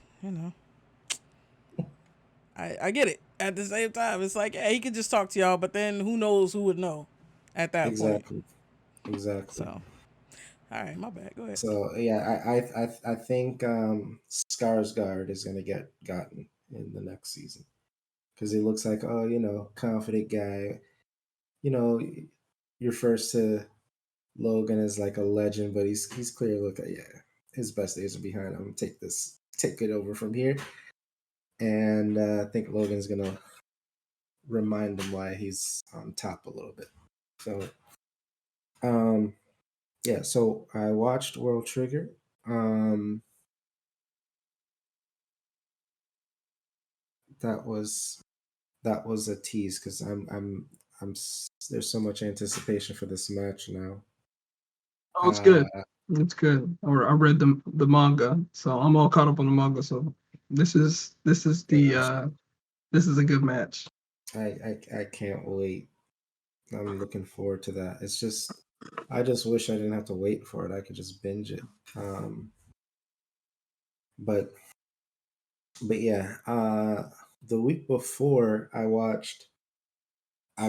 I get it. At the same time, it's like, hey, he could just talk to y'all, but then who knows who would know at that point. Exactly. So, all right, my bad. Go ahead. So yeah, I think Skarsgård is gonna get gotten in the next season, because he looks like, confident guy. You're first to Logan is like a legend, but he's clear. Look, yeah, his best days are behind him. Take it over from here, and I think Logan's gonna remind him why he's on top a little bit. So, yeah. So I watched World Trigger. That was a tease, because I'm there's so much anticipation for this match now. Oh, it's good. It's good. Or I read the manga, so I'm all caught up on the manga. So this is the this is a good match. I can't wait. I'm looking forward to that. It's just I just wish I didn't have to wait for it. I could just binge it. But yeah, the week before I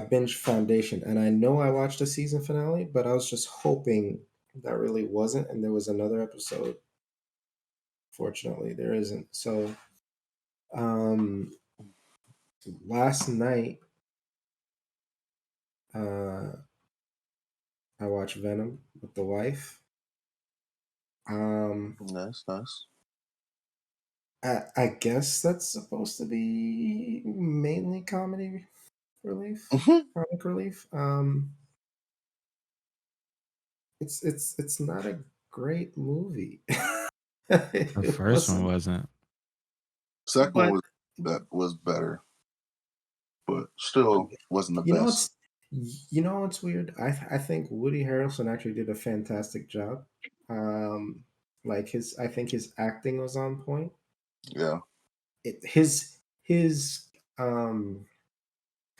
binged Foundation, and I know I watched the season finale, but I was just hoping that really wasn't, and there was another episode. Fortunately, there isn't. So, last night, I watched Venom with the wife. Nice. I guess that's supposed to be mainly comedy relief, comic relief. It's not a great movie. The It first one wasn't, wasn't. Second but one was better, but still wasn't the you know best. what's what's weird? I think Woody Harrelson actually did a fantastic job. Like I think his acting was on point. Yeah. His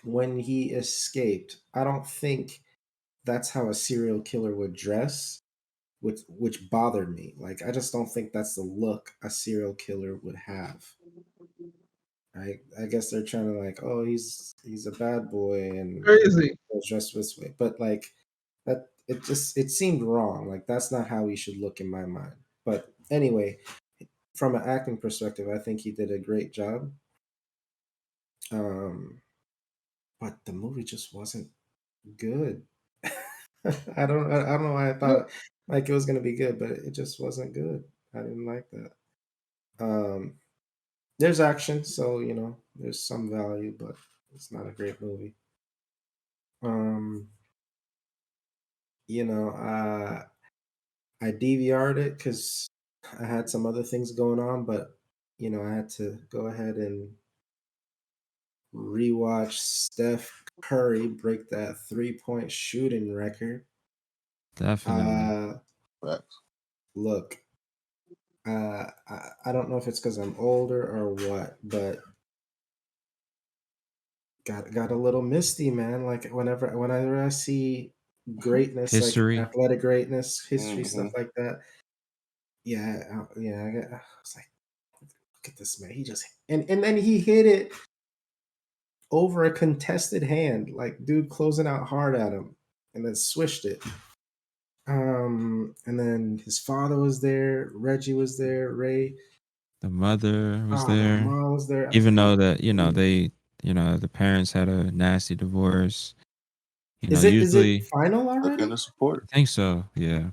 when he escaped, I don't think that's how a serial killer would dress, which bothered me. Like I just don't think that's the look a serial killer would have. I guess they're trying to like, oh, he's a bad boy and Crazy. he's dressed this way, but like that it seemed wrong. Like that's not how he should look in my mind. But anyway, from an acting perspective, I think he did a great job. But the movie just wasn't good. I don't know why I thought like it was gonna be good, but it just wasn't good. I didn't like that. There's action, so there's some value, but it's not a great movie. Um, I DVR'd it because I had some other things going on, but I had to go ahead and rewatch Steph Curry break that 3-point shooting record. Definitely. Facts. Look, I don't know if it's because I'm older or what, but got a little misty, man. Like whenever I see greatness, like History. athletic greatness, history, Mm-hmm. stuff like that. Yeah, I was like, look at this man. He just and then he hit it over a contested hand, like dude closing out hard at him, and then swished it. And then his father was there, Reggie was there, Ray. The mother was Oh, the there. mom was there. I was Even like, though that, the parents had a nasty divorce. is it Usually final Looking already? to support. I think so, yeah.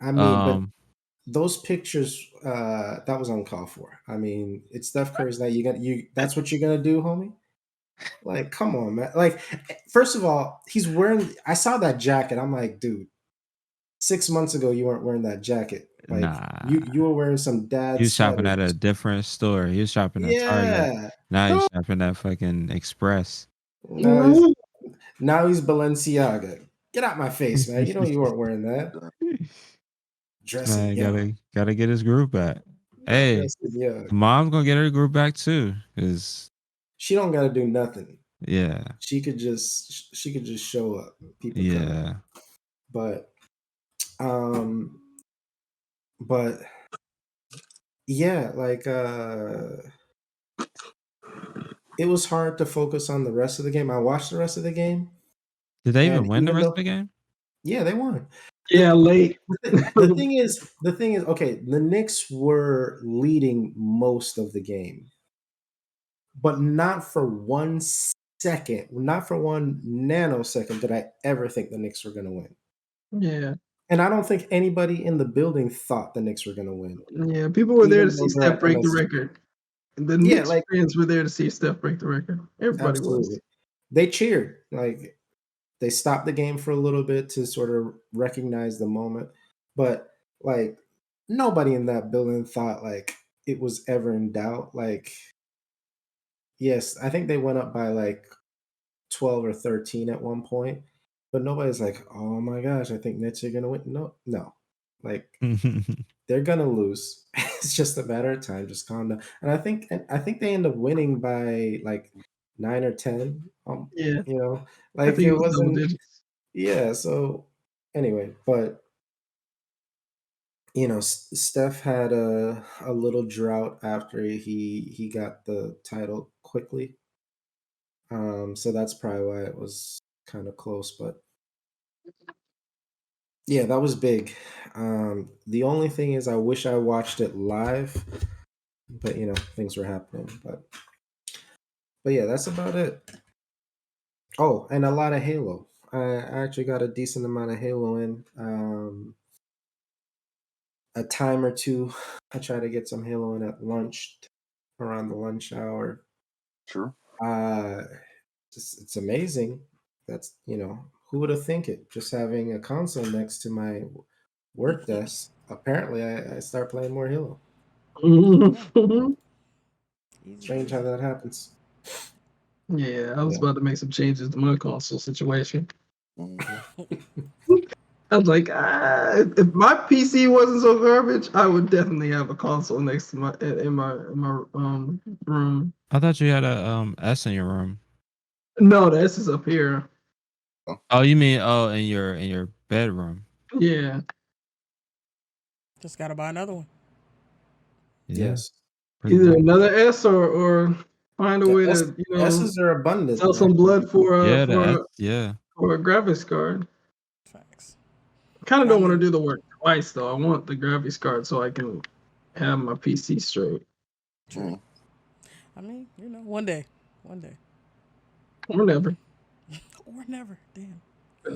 I mean, but those pictures, that was uncalled for. I mean, it's Steph Curry's night. That's what you're gonna do, homie? Like, come on, man. Like, first of all, I saw that jacket. I'm like, dude, 6 months ago you weren't wearing that jacket. Like Nah. you were wearing some dad He was shopping at a sweaters. different store. He was shopping at Target. Yeah. Now he's shopping at fucking Express. Now he's Balenciaga. Get out my face, man. You know you weren't wearing that. Dressing Man, young. gotta get his group back. Hey, Dressing young. mom's gonna get her group back too, cause She don't gotta do nothing. yeah, She could just show up. People come. yeah. But but yeah, like it was hard to focus on the rest of the game. I watched the rest of the game, Did they and even win the even rest of though the game? yeah, they won. Yeah, late. The thing is, okay, the Knicks were leading most of the game, but not for 1 second, not for 1 nanosecond did I ever think the Knicks were going to win. Yeah. And I don't think anybody in the building thought the Knicks were going to win. Yeah, people were there to Even though see they're Steph at break the MSG. record. The Yeah, Knicks like fans were there to see Steph break the record. Everybody absolutely. was. They cheered. Like they stopped the game for a little bit to sort of recognize the moment. But like nobody in that building thought like it was ever in doubt. Like, yes, I think they went up by like 12 or 13 at one point. but nobody's like, oh my gosh, I think Nets are gonna win. No, like they're gonna lose. It's just a matter of time. Just calm down. And I think they end up winning by like 9 or 10. Yeah, You know, I like think it it was double wasn't. digits. Yeah. So anyway, but you know, Steph had a little drought after he got the title quickly. So that's probably why it was kind of close. But yeah, that was big. The only thing is, I wish I watched it live, but you know, things were happening. But yeah, that's about it. Oh, and a lot of Halo. I actually got a decent amount of Halo in. A time or two. I try to get some Halo in at lunch, around the lunch hour. Sure. It's amazing. That's, you know, who would have think it? Just having a console next to my work desk. Apparently, I start playing more Halo. Strange how that happens. Yeah, I was Yeah. about to make some changes to my console situation. Mhm. I was like, if my PC wasn't so garbage, I would definitely have a console next to my in my room. I thought you had a S in your room. No, the S is up here. Oh, you mean in your bedroom? Yeah, Just gotta buy another one. Yeah, Yes. pretty either much. another S or find a The way to S's are abundant. sell some actually. blood for Yeah, the S, yeah. a graphics card. Facts. Kind of I don't want to mean- do the work twice though. I want the graphics card so I can have my PC straight. True. I mean, you know, one day. Or never. Or never. Damn.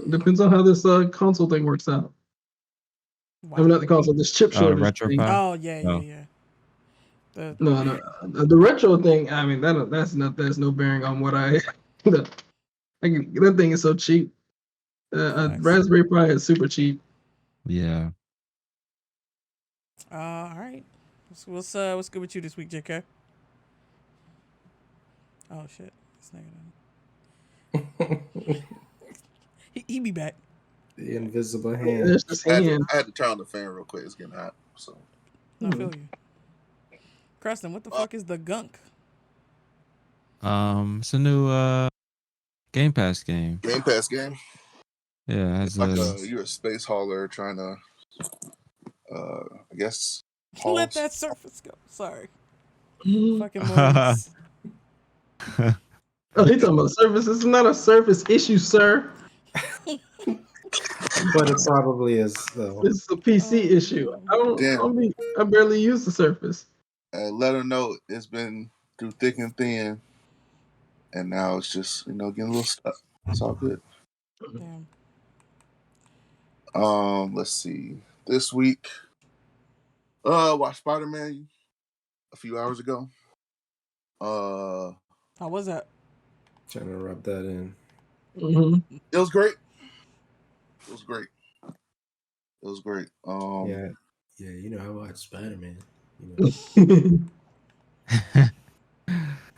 Depends on how this console thing works out. Wow. I mean, not the console, this chip Oh, the shortage retro thing. file? Oh yeah. Oh. No, the retro thing. I mean, that's no bearing on what I. That thing is so cheap. A Facts. Raspberry Pi is super cheap. Yeah. All right. What's good with you this week, JK? Oh shit, this nigga. He be back. The invisible hand. There's this hand. I had to turn on the fan real quick. It's getting hot. So I feel you. Preston, what the fuck is the gunk? It's a new Game Pass game. Game Pass game. Yeah, it has It's like you're a space hauler trying to, I guess. Let pause. that surface go. Sorry. Fucking Maurice. Oh, he's talking about surface. It's not a surface issue, sir. But it probably is, though. It's a PC issue. I barely use the Surface. Let her know it's been through thick and thin, and now it's just getting a little stuck. It's all good. Damn. Let's see. This week, watched Spider-Man a few hours ago. How was that? Trying to rub that in. Mm-hmm. It was great. Yeah, you know, I watched Spider-Man. You know.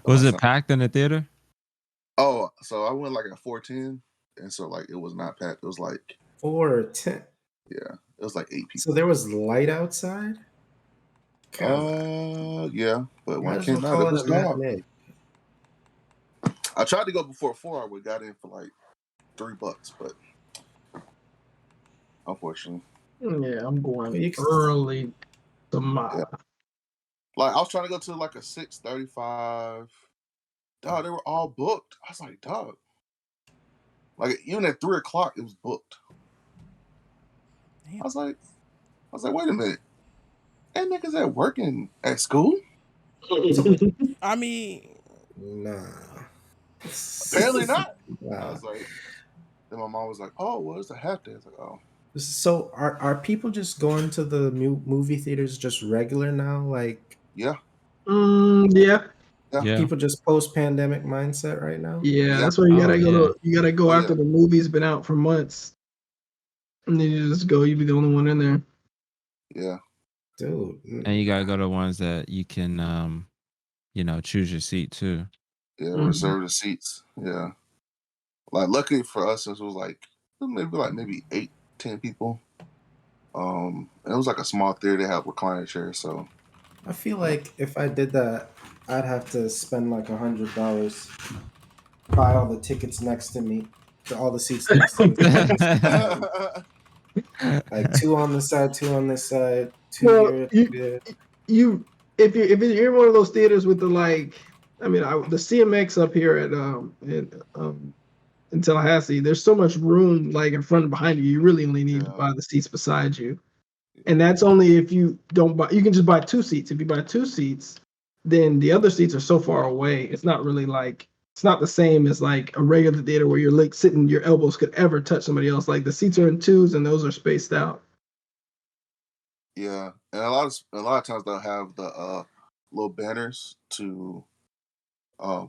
Was it packed in the theater? Oh, so I went like at 4:10, and so like it was not packed. It was like 4 or 10. Yeah, it was like 8 people. So there was light outside. Yeah, but when Might it as well came out, call it it was a dark. matinee. I tried to go before 4 hours. Got in for like $3, but unfortunately, Yeah, I'm going early tomorrow. yeah. Like I was trying to go to like a 6:35. Dog, they were all booked. I was like, dog. Like even at 3 o'clock, it was booked. Damn. I was like, wait a minute. Ain't niggas at working at school? I mean, Nah. Apparently not. I Wow. was like, then my mom was like, oh, well, it's a half day. I was like, oh. So are people just going to the movie theaters just regular now? Like, Yeah. Yeah. Yeah. People just post-pandemic mindset right now? Yeah, that's why you gotta go. You gotta go after yeah. the movie's been out for months, and then you just go. You be the only one in there. Yeah. Dude. And you gotta go to ones that you can choose your seat too. Yeah, reserve the seats. Yeah. Like luckily for us, it was like maybe 8-10 people. It was like a small theater. They have recliner chairs, so I feel like if I did that, I'd have to spend like $100, buy all the tickets next to me, all the seats next to me. Like 2 on the side, 2 on this side, 2 Well, here, 2 there. if you're in one of those theaters with the the CMX up here at in Tallahassee, there's so much room like in front and behind you. You really only need to buy the seats beside you, and that's only if you don't buy. You can just buy 2 seats. If you buy 2 seats, then the other seats are so far away. It's not really like it's not the same as like a regular theater where you're like sitting, your elbows could ever touch somebody else. Like the seats are in twos and those are spaced out. yeah, and a lot of times they'll have the little banners to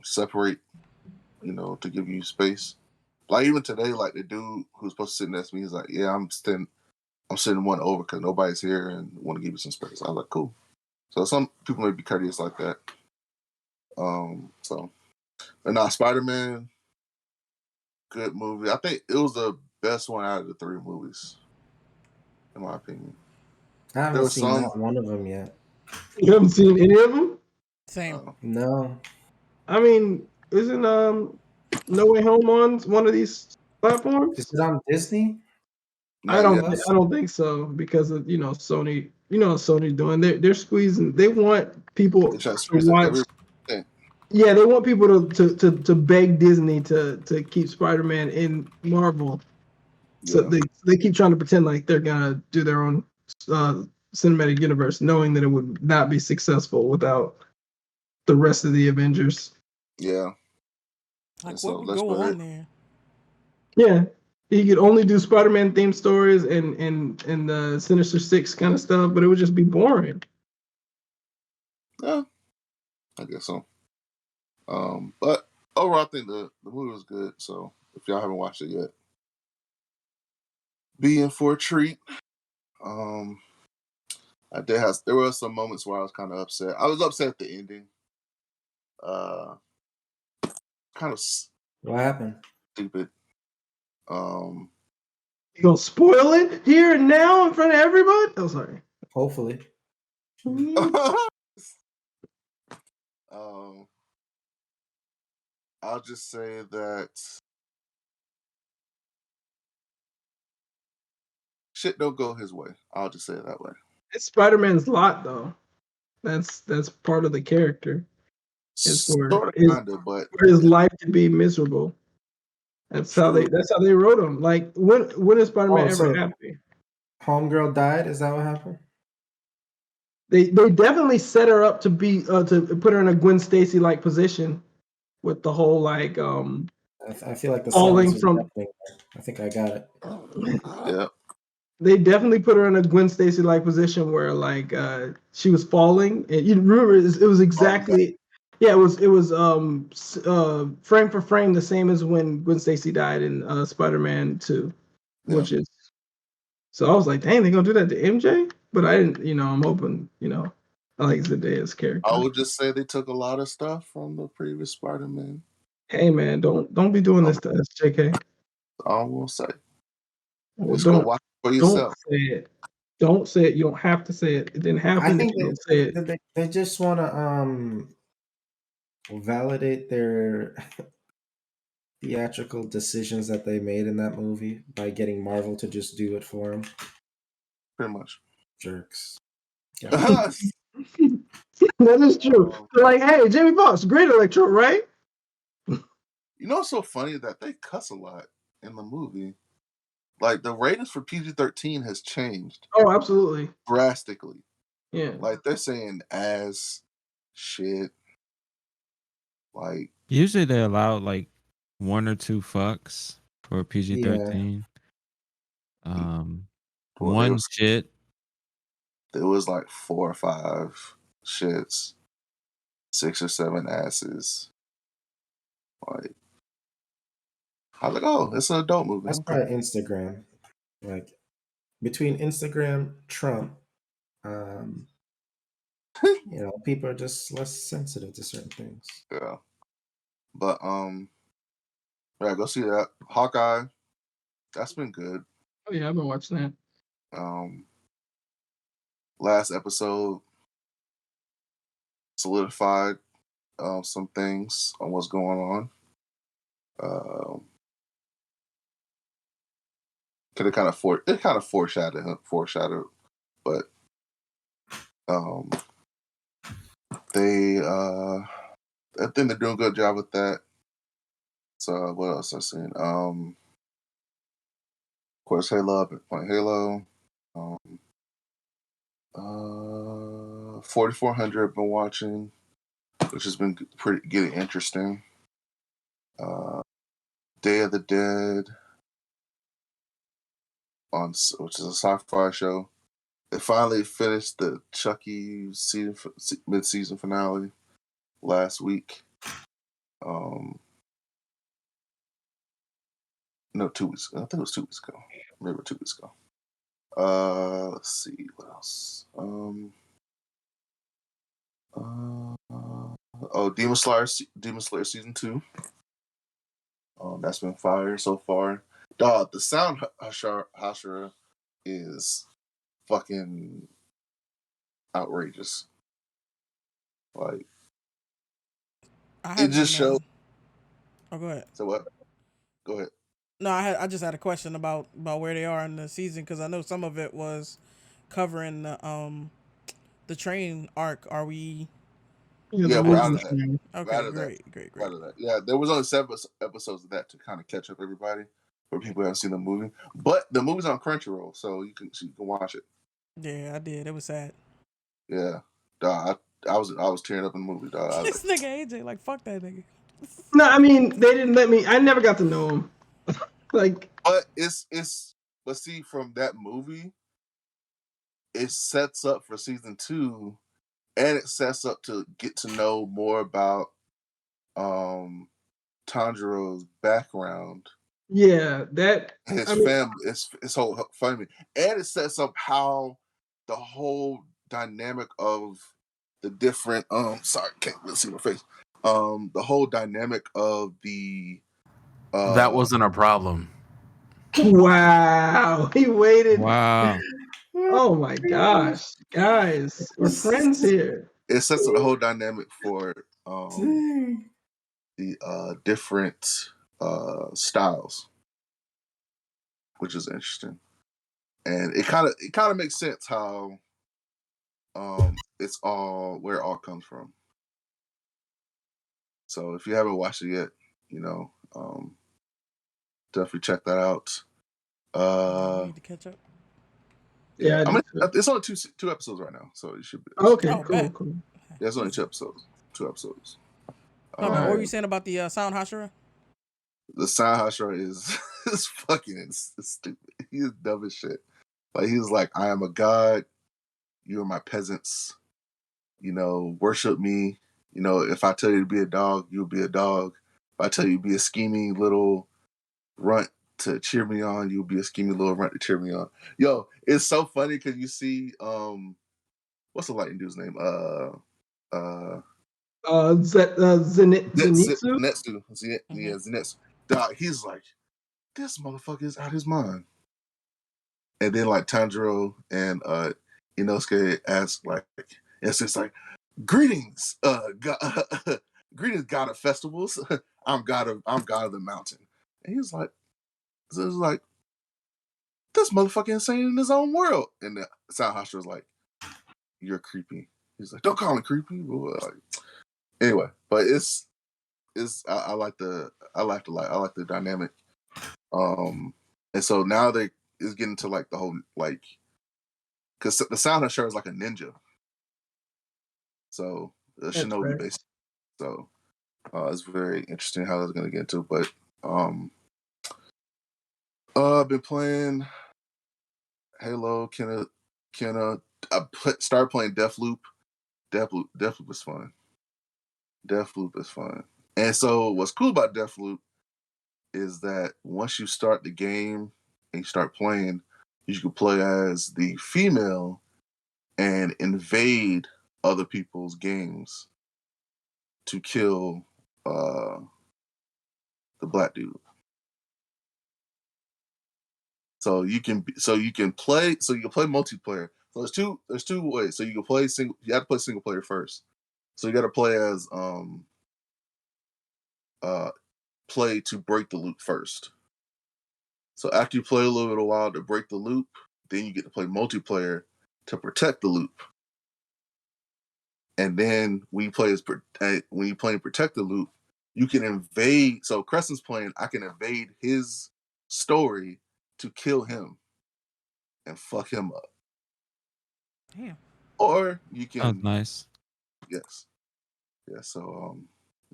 separate, to give you space. Like even today, like the dude who's supposed to sit next to me, he's like, "Yeah, I'm sitting one over because nobody's here and want to give you some space." I was like, "Cool." So some people may be courteous like that. But now Spider-Man, good movie. I think it was the best one out of the 3 movies, in my opinion. I haven't seen not one of them yet. You haven't seen any of them? Same. No. I mean, isn't No Way Home on one of these platforms? Is it on Disney? I don't think so because of Sony. You know what Sony's doing? They're squeezing. They want people to watch. Yeah, they want people to beg Disney to keep Spider-Man in Marvel. So they keep trying to pretend like they're gonna do their own cinematic universe, knowing that it would not be successful without the rest of the Avengers. Yeah. Like what would go on there? Yeah. He could only do Spider-Man themed stories and the Sinister Six kind of stuff, but it would just be boring. Yeah, I guess so. But overall, I think the movie was good. So if y'all haven't watched it yet, be in for a treat. There were some moments where I was kind of upset. I was upset at the ending. Kind of. What happened? Stupid. You gonna spoil it here and now in front of everybody? Oh, sorry. Hopefully. I'll just say that shit don't go his way. I'll just say it that way. It's Spider-Man's lot, though. That's part of the character. It's for his life to be miserable. That's how they wrote him. Like when is Spider-Man ever happy? Homegirl died. Is that what happened? They definitely set her up to be to put her in a Gwen Stacy like position with the whole like I feel like the falling from. I think I got it. Yeah. They definitely put her in a Gwen Stacy like position where like she was falling, and you remember it was exactly. Yeah, it was frame for frame the same as when Gwen Stacy died in Spider-Man 2, which is. So I was like, dang, they're gonna do that to MJ? But I didn't, I'm hoping, I like Zendaya's character. I would just say they took a lot of stuff from the previous Spider-Man. Hey man, don't be doing this to us, JK. I will say. Well, just go watch it for yourself. Don't say it. Don't say it. You don't have to say it. It didn't happen. I think don't say it. They just want to validate their theatrical decisions that they made in that movie by getting Marvel to just do it for them. Pretty much. Jerks. Yeah. That is true. They're like, hey, Jamie Foxx, great Electro, right? You know what's so funny that they cuss a lot in the movie. Like the ratings for PG-13 has changed. Oh, absolutely. Drastically. Yeah. Like they're saying ass, shit. Like usually they allow like 1 or 2 fucks for PG-13. Yeah. One shit. There was like 4 or 5 shits, 6 or 7 asses. Like I was like, oh, it's an adult movie. That's probably Instagram. Like between Instagram, Trump, people are just less sensitive to certain things. Yeah. But yeah, go see that. Hawkeye. That's been good. Oh yeah, I've been watching that. Last episode solidified some things on what's going on. Could have kind of foreshadowed, but they I think they're doing a good job with that. So what else I've seen? Of course, Halo. I've been playing Halo. 4400 I've been watching, which has been getting interesting. Day of the Dead which is a sci-fi show. They finally finished the Chucky mid-season finale last week. No, 2 weeks ago. I think it was 2 weeks ago. Maybe 2 weeks ago. Let's see what else. Demon Slayer season 2. That's been fire so far. Dog, the sound Hashira is fucking outrageous. Like, it just shows. Oh, go ahead. So what? Go ahead. No, I just had a question about where they are in the season, because I know some of it was covering the train arc. Are we? Yeah, we're out of that. Okay, great. Out of that. Yeah, there was only 7 episodes of that to kind of catch up everybody for people who haven't seen the movie. But the movie's on Crunchyroll, so you can watch it. Yeah, I did. It was sad. Yeah, dog, I was tearing up in the movie, dog. This nigga AJ, like, fuck that nigga. No, I mean they didn't let me. I never got to know him. Like, but but see, from that movie, it sets up for season 2, and it sets up to get to know more about Tanjiro's background. Yeah, that his family, his whole family, and it sets up how the whole dynamic of the different sorry, can't really see my face. The whole dynamic of the that wasn't a problem. Wow, he waited. Wow. Oh my gosh, guys, we're friends here. It sets up the whole dynamic for the different styles, which is interesting, and it kind of makes sense how it's all where it all comes from. So if you haven't watched it yet, definitely check that out. Need to catch up. Yeah, I mean, it's only two episodes right now, so it should be. Okay, cool. Yeah, it's only 2 episodes. 2 episodes. What were you saying about the sound Hashira? The sound Hashira is fucking stupid. He's dumb as shit. Like, he's like, I am a god. You are my peasants. Worship me. If I tell you to be a dog, you'll be a dog. If I tell you to be a scheming little runt to cheer me on, you'll be a scheming little runt to cheer me on. Yo, it's so funny because you see, what's the lightning dude's name? Zenitsu. Yeah, Zenitsu. Dog, he's like, this motherfucker is out his mind. And then like Tanjiro and Inosuke ask like, it's just like, greetings, greetings, god of festivals. I'm god of the mountain. And he's like, this motherfucker insane in his own world. And the Sound Hashira was like, you're creepy. He's like, don't call me creepy. Like, anyway, but I like the dynamic. And so now it's getting to like the whole like, because the Sound Hashira is like a ninja. So the shinobi based. So it's very interesting how that's gonna get into. But I've been playing Halo. Started playing Deathloop. Deathloop is fun. Deathloop is fun. And so what's cool about Deathloop is that once you start the game and you start playing, you can play as the female and invade other people's games to kill the black dude. So you can play multiplayer. So there's two ways. So you can play single. You have to play single player first. So you got to play as play to break the loop first. So after you play a little bit of while to break the loop, then you get to play multiplayer to protect the loop. And then when you play and protect the loop, you can invade. So Crescent's playing, I can invade his story to kill him and fuck him up. Damn. Or you can. Sounds nice. Yes. Yeah. So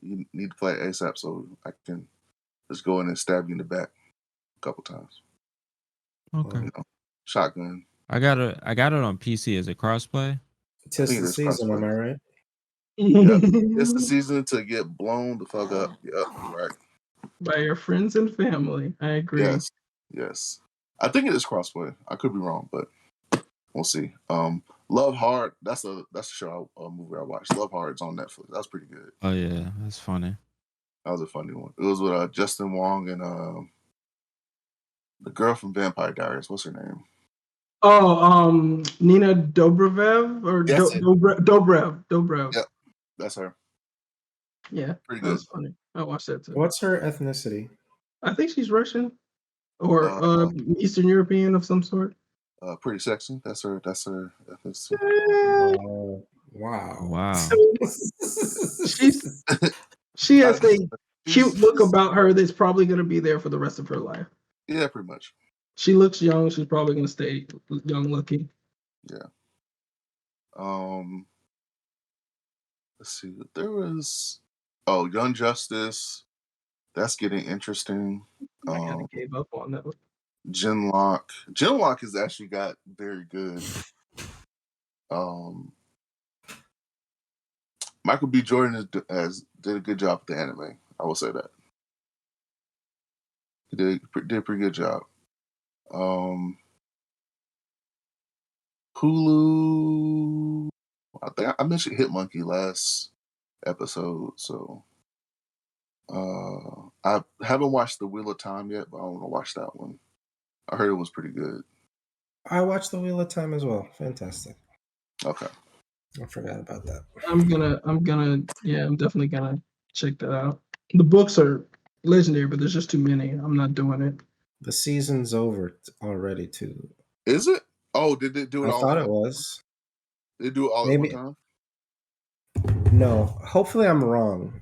you need to play ASAP so I can just go in and stab you in the back a couple times. Okay. You know, shotgun. I got it on PC. Is it crossplay? Tis think the it's season, am I crossplay. right? Yep. It's the season to get blown the fuck up. Yep, you're right. By your friends and family. I agree. Yes. I think it is crossplay. I could be wrong, but we'll see. Love Hard. That's a show, a movie I watched. Love Hard's on Netflix. That's pretty good. Oh yeah, that's funny. That was a funny one. It was with Justin Wong and the girl from Vampire Diaries. What's her name? Oh, Nina Dobrev or That's it. Dobrev. Yep, that's her. Yeah, Pretty that good. was funny. I watched that too. What's her ethnicity? I think she's Russian or Eastern European of some sort. Pretty sexy. That's her. Ethnicity. Oh, wow. Wow. She has a cute look about her that's probably going to be there for the rest of her life. Yeah, pretty much. She looks young. She's probably going to stay young looking. Yeah. Let's see. There was Young Justice. That's getting interesting. I kind of gave up on that one. Genlock. Genlock has actually got very good. Michael B. Jordan did a good job with the anime. I will say that. He did a pretty good job. Hulu. I think I mentioned Hitmonkey last episode, so I haven't watched The Wheel of Time yet, but I want to watch that one. I heard it was pretty good. I watched The Wheel of Time as well. Fantastic. Okay. I forgot about that. I'm definitely gonna check that out. The books are legendary, but there's just too many. I'm not doing it. The season's over already too. Is it? Oh, did they do it I all? thought it was. They do it all Maybe. at one time? No, hopefully I'm wrong.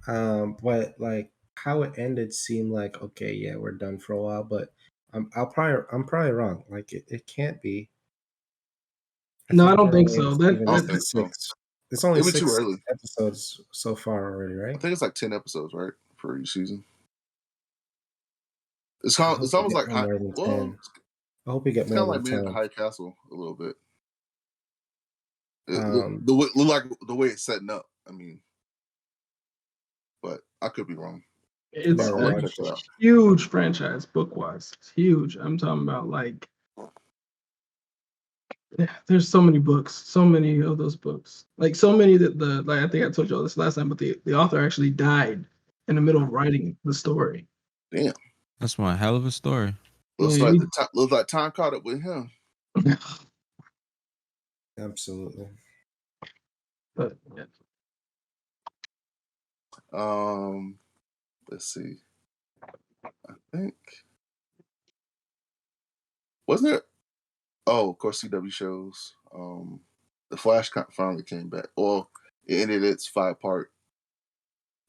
But like how it ended seemed like okay, yeah, we're done for a while. But I'm probably wrong. Like it can't be. I don't think so. It's only Maybe 6 too early. episodes so far already, right? I think it's like 10 episodes, right, for each season. It's almost like I hope we get it's kind of more like than Man in 10. the High Castle a little bit. Um, the way it's setting up. I mean, but I could be wrong. It's a huge franchise, book wise. It's huge. I'm talking about like, there's so many books, so many of those books, like so many that like I think I told you all this last time, but the author actually died in the middle of writing the story. Damn, that's one hell of a story. Looks like time caught up with him. Absolutely. But yeah. Let's see. I think wasn't there? Oh, of course, CW shows. The Flash finally came back. Well, it ended its 5-part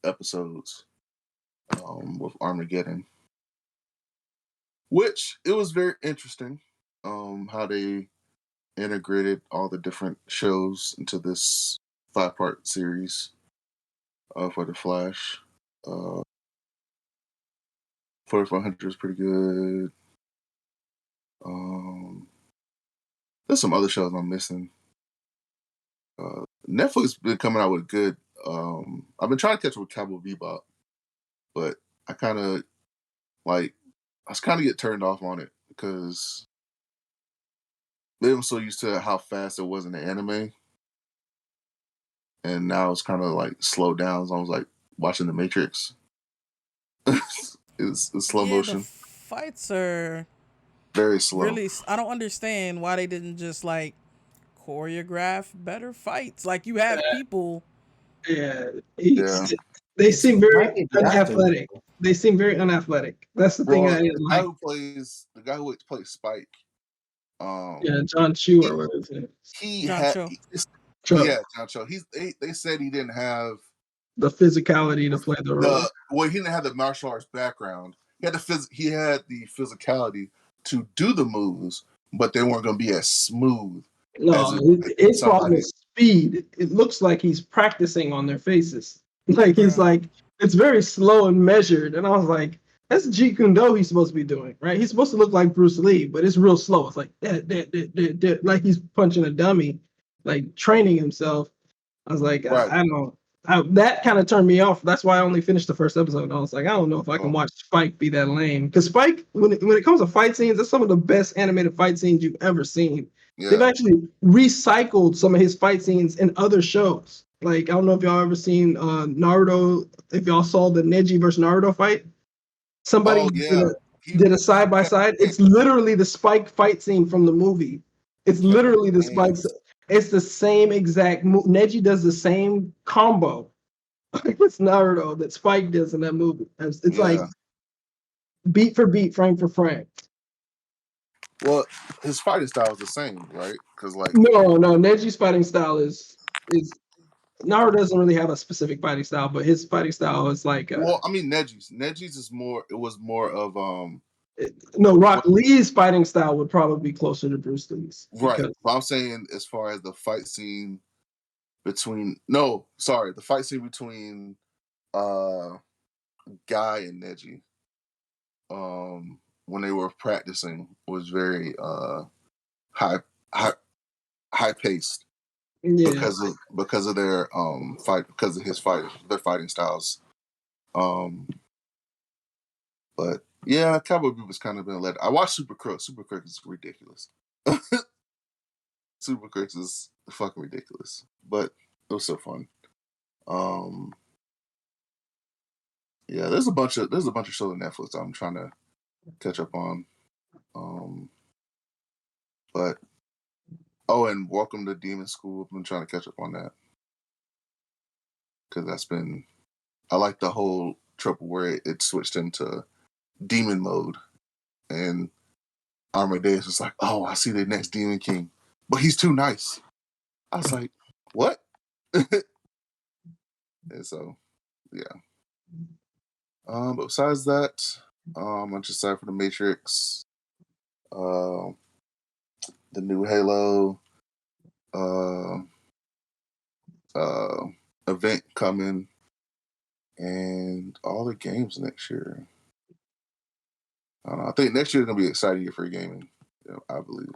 episodes with Armageddon, which it was very interesting. How they integrated all the different shows into this 5-part series for the Flash. 4400 is pretty good. There's some other shows I'm missing. Netflix been coming out with good. I've been trying to catch up with Cowboy Bebop, but I kind of get turned off on it because I'm so used to how fast it was in the anime, and now it's kind of like slowed down. It's almost like watching The Matrix. It's slow motion. The fights are Very slow. Really, I don't understand why they didn't just like choreograph better fights. Like you have people. Yeah, Yeah. they It's seem might very be the acting. unathletic. They seem very unathletic. That's the thing Well, I didn't like. the guy who plays Spike, Yeah, John Chu or whatever his name is. he John had, Cho. Cho. yeah, John Cho. They said he didn't have The physicality to play the role. he didn't have the martial arts background. He had the physicality to do the moves, but they weren't going to be as smooth. No, his problem is speed. It looks like he's practicing on their faces. Like he's like, it's very slow and measured. And I was like, that's Jeet Kune Do he's supposed to be doing, right? He's supposed to look like Bruce Lee, but it's real slow. It's like like he's punching a dummy, like training himself. I was like, Right. I don't know. That kind of turned me off. That's why I only finished the first episode. I was like, I don't know if I can watch Spike be that lame. Because Spike, when it comes to fight scenes, that's some of the best animated fight scenes you've ever seen. Yeah. They've actually recycled some of his fight scenes in other shows. Like, I don't know if y'all ever seen Naruto, if y'all saw the Neji versus Naruto fight. Somebody did a side-by-side. It's literally the Spike fight scene from the movie. It's literally the Spike. It's the same exact move. Neji does the same combo against Naruto that Spike does in that movie. It's like beat for beat, frame for frame. Well, his fighting style is the same, right? Because like no, Neji's fighting style is Naruto doesn't really have a specific fighting style, but his fighting style is like. Well, I mean, Neji's is more. It was more of No, Rock Lee's fighting style would probably be closer to Bruce Lee's. Right. But I'm saying as far as the fight scene between the fight scene between Guy and Neji when they were practicing was very high paced. Yeah. Because of their fight, because of their fighting styles. But yeah, Cowboy Bebop's kind of been led. I watched Super Crooks. Super Crooks is ridiculous. Super Crooks is fucking ridiculous, but it was so fun. Yeah, there's a bunch of shows on Netflix I'm trying to catch up on. But and Welcome to Demon School. I've been trying to catch up on that because I like the whole trope where it switched into demon mode, and Amadeus was like, "Oh, I see the next Demon King, but he's too nice." I was like, "What?" And so, yeah. But besides that, I'm just excited for the Matrix, the new Halo, event coming, and all the games next year. I don't know. I think next year is gonna be an exciting year for gaming. I believe.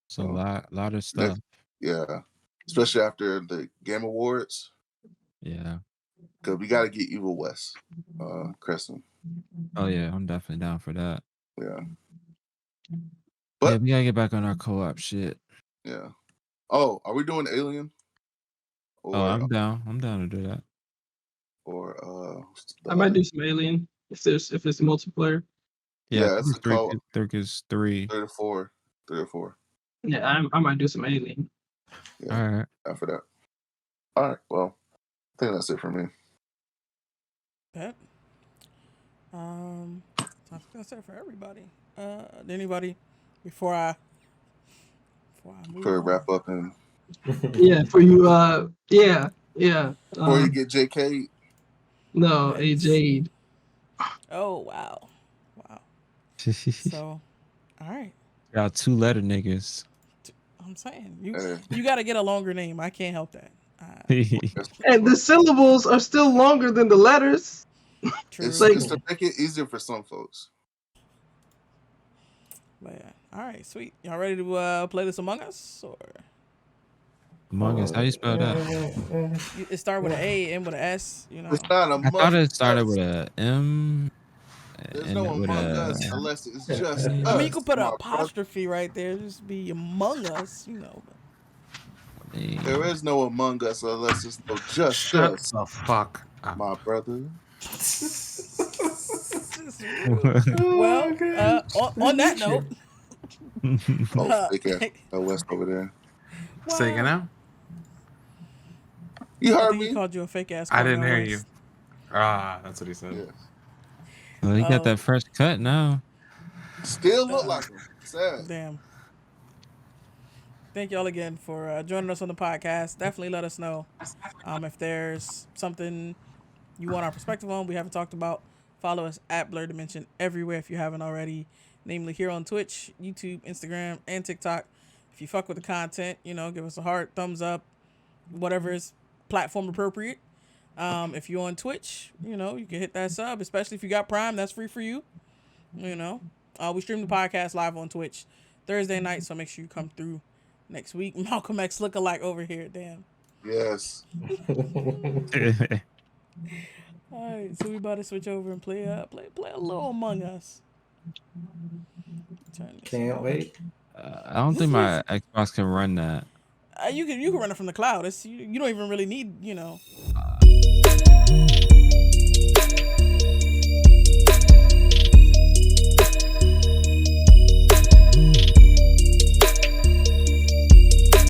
So a lot of stuff. Yeah, especially after the Game Awards. Yeah. Because we got to get Evil West, Crescent. Oh yeah, I'm definitely down for that. Yeah. But yeah, we gotta get back on our co-op shit. Yeah. Oh, are we doing Alien? I'm down. I'm down to do that. Or I might do some Alien if it's multiplayer. Yeah, it's called 3 or 4. Yeah, I might do some Alien. Yeah, all right. After that. All right. Well, I think that's it for me. Bet. I think that's it for everybody. Anybody before I move Before we wrap up and yeah, for you. Yeah. Before you get JK. No, a Jade. Oh wow. So, all right. Got 2-letter niggas. I'm saying you got to get a longer name. I can't help that. And the syllables are still longer than the letters. True. It's to make it easier for some folks. But yeah. All right, sweet. Y'all ready to play this Among Us? Or Among Us, how you spell that? It started with an A, end with an S. You know. It's not I thought it started with a M. There's no Among Us unless it's just. I mean, you could put an apostrophe right there, just be Among Us, you know. There is no Among Us unless it's just Shut the fuck up, my brother. Just Well, on that note, fake ass West over there. Say again now? You I heard think he me. called you a fake ass. I didn't hear West. you. Ah, that's what he said. Yeah. Well, he got that fresh cut now. Still look like him. Sad. Damn. Thank y'all again for joining us on the podcast. Definitely let us know if there's something you want our perspective on we haven't talked about. Follow us at Blur Dimension everywhere if you haven't already, namely here on Twitch, YouTube, Instagram, and TikTok. If you fuck with the content, give us a heart, thumbs up, whatever is platform appropriate. If you're on Twitch, you can hit that sub, especially if you got Prime. That's free for you. We stream the podcast live on Twitch Thursday night, so make sure you come through next week. Malcolm X lookalike over here. Damn. Yes. All right, so we about to switch over and play a little Among Us. Can't wait. I don't think my Xbox can run that. You can run it from the cloud. You don't even really need.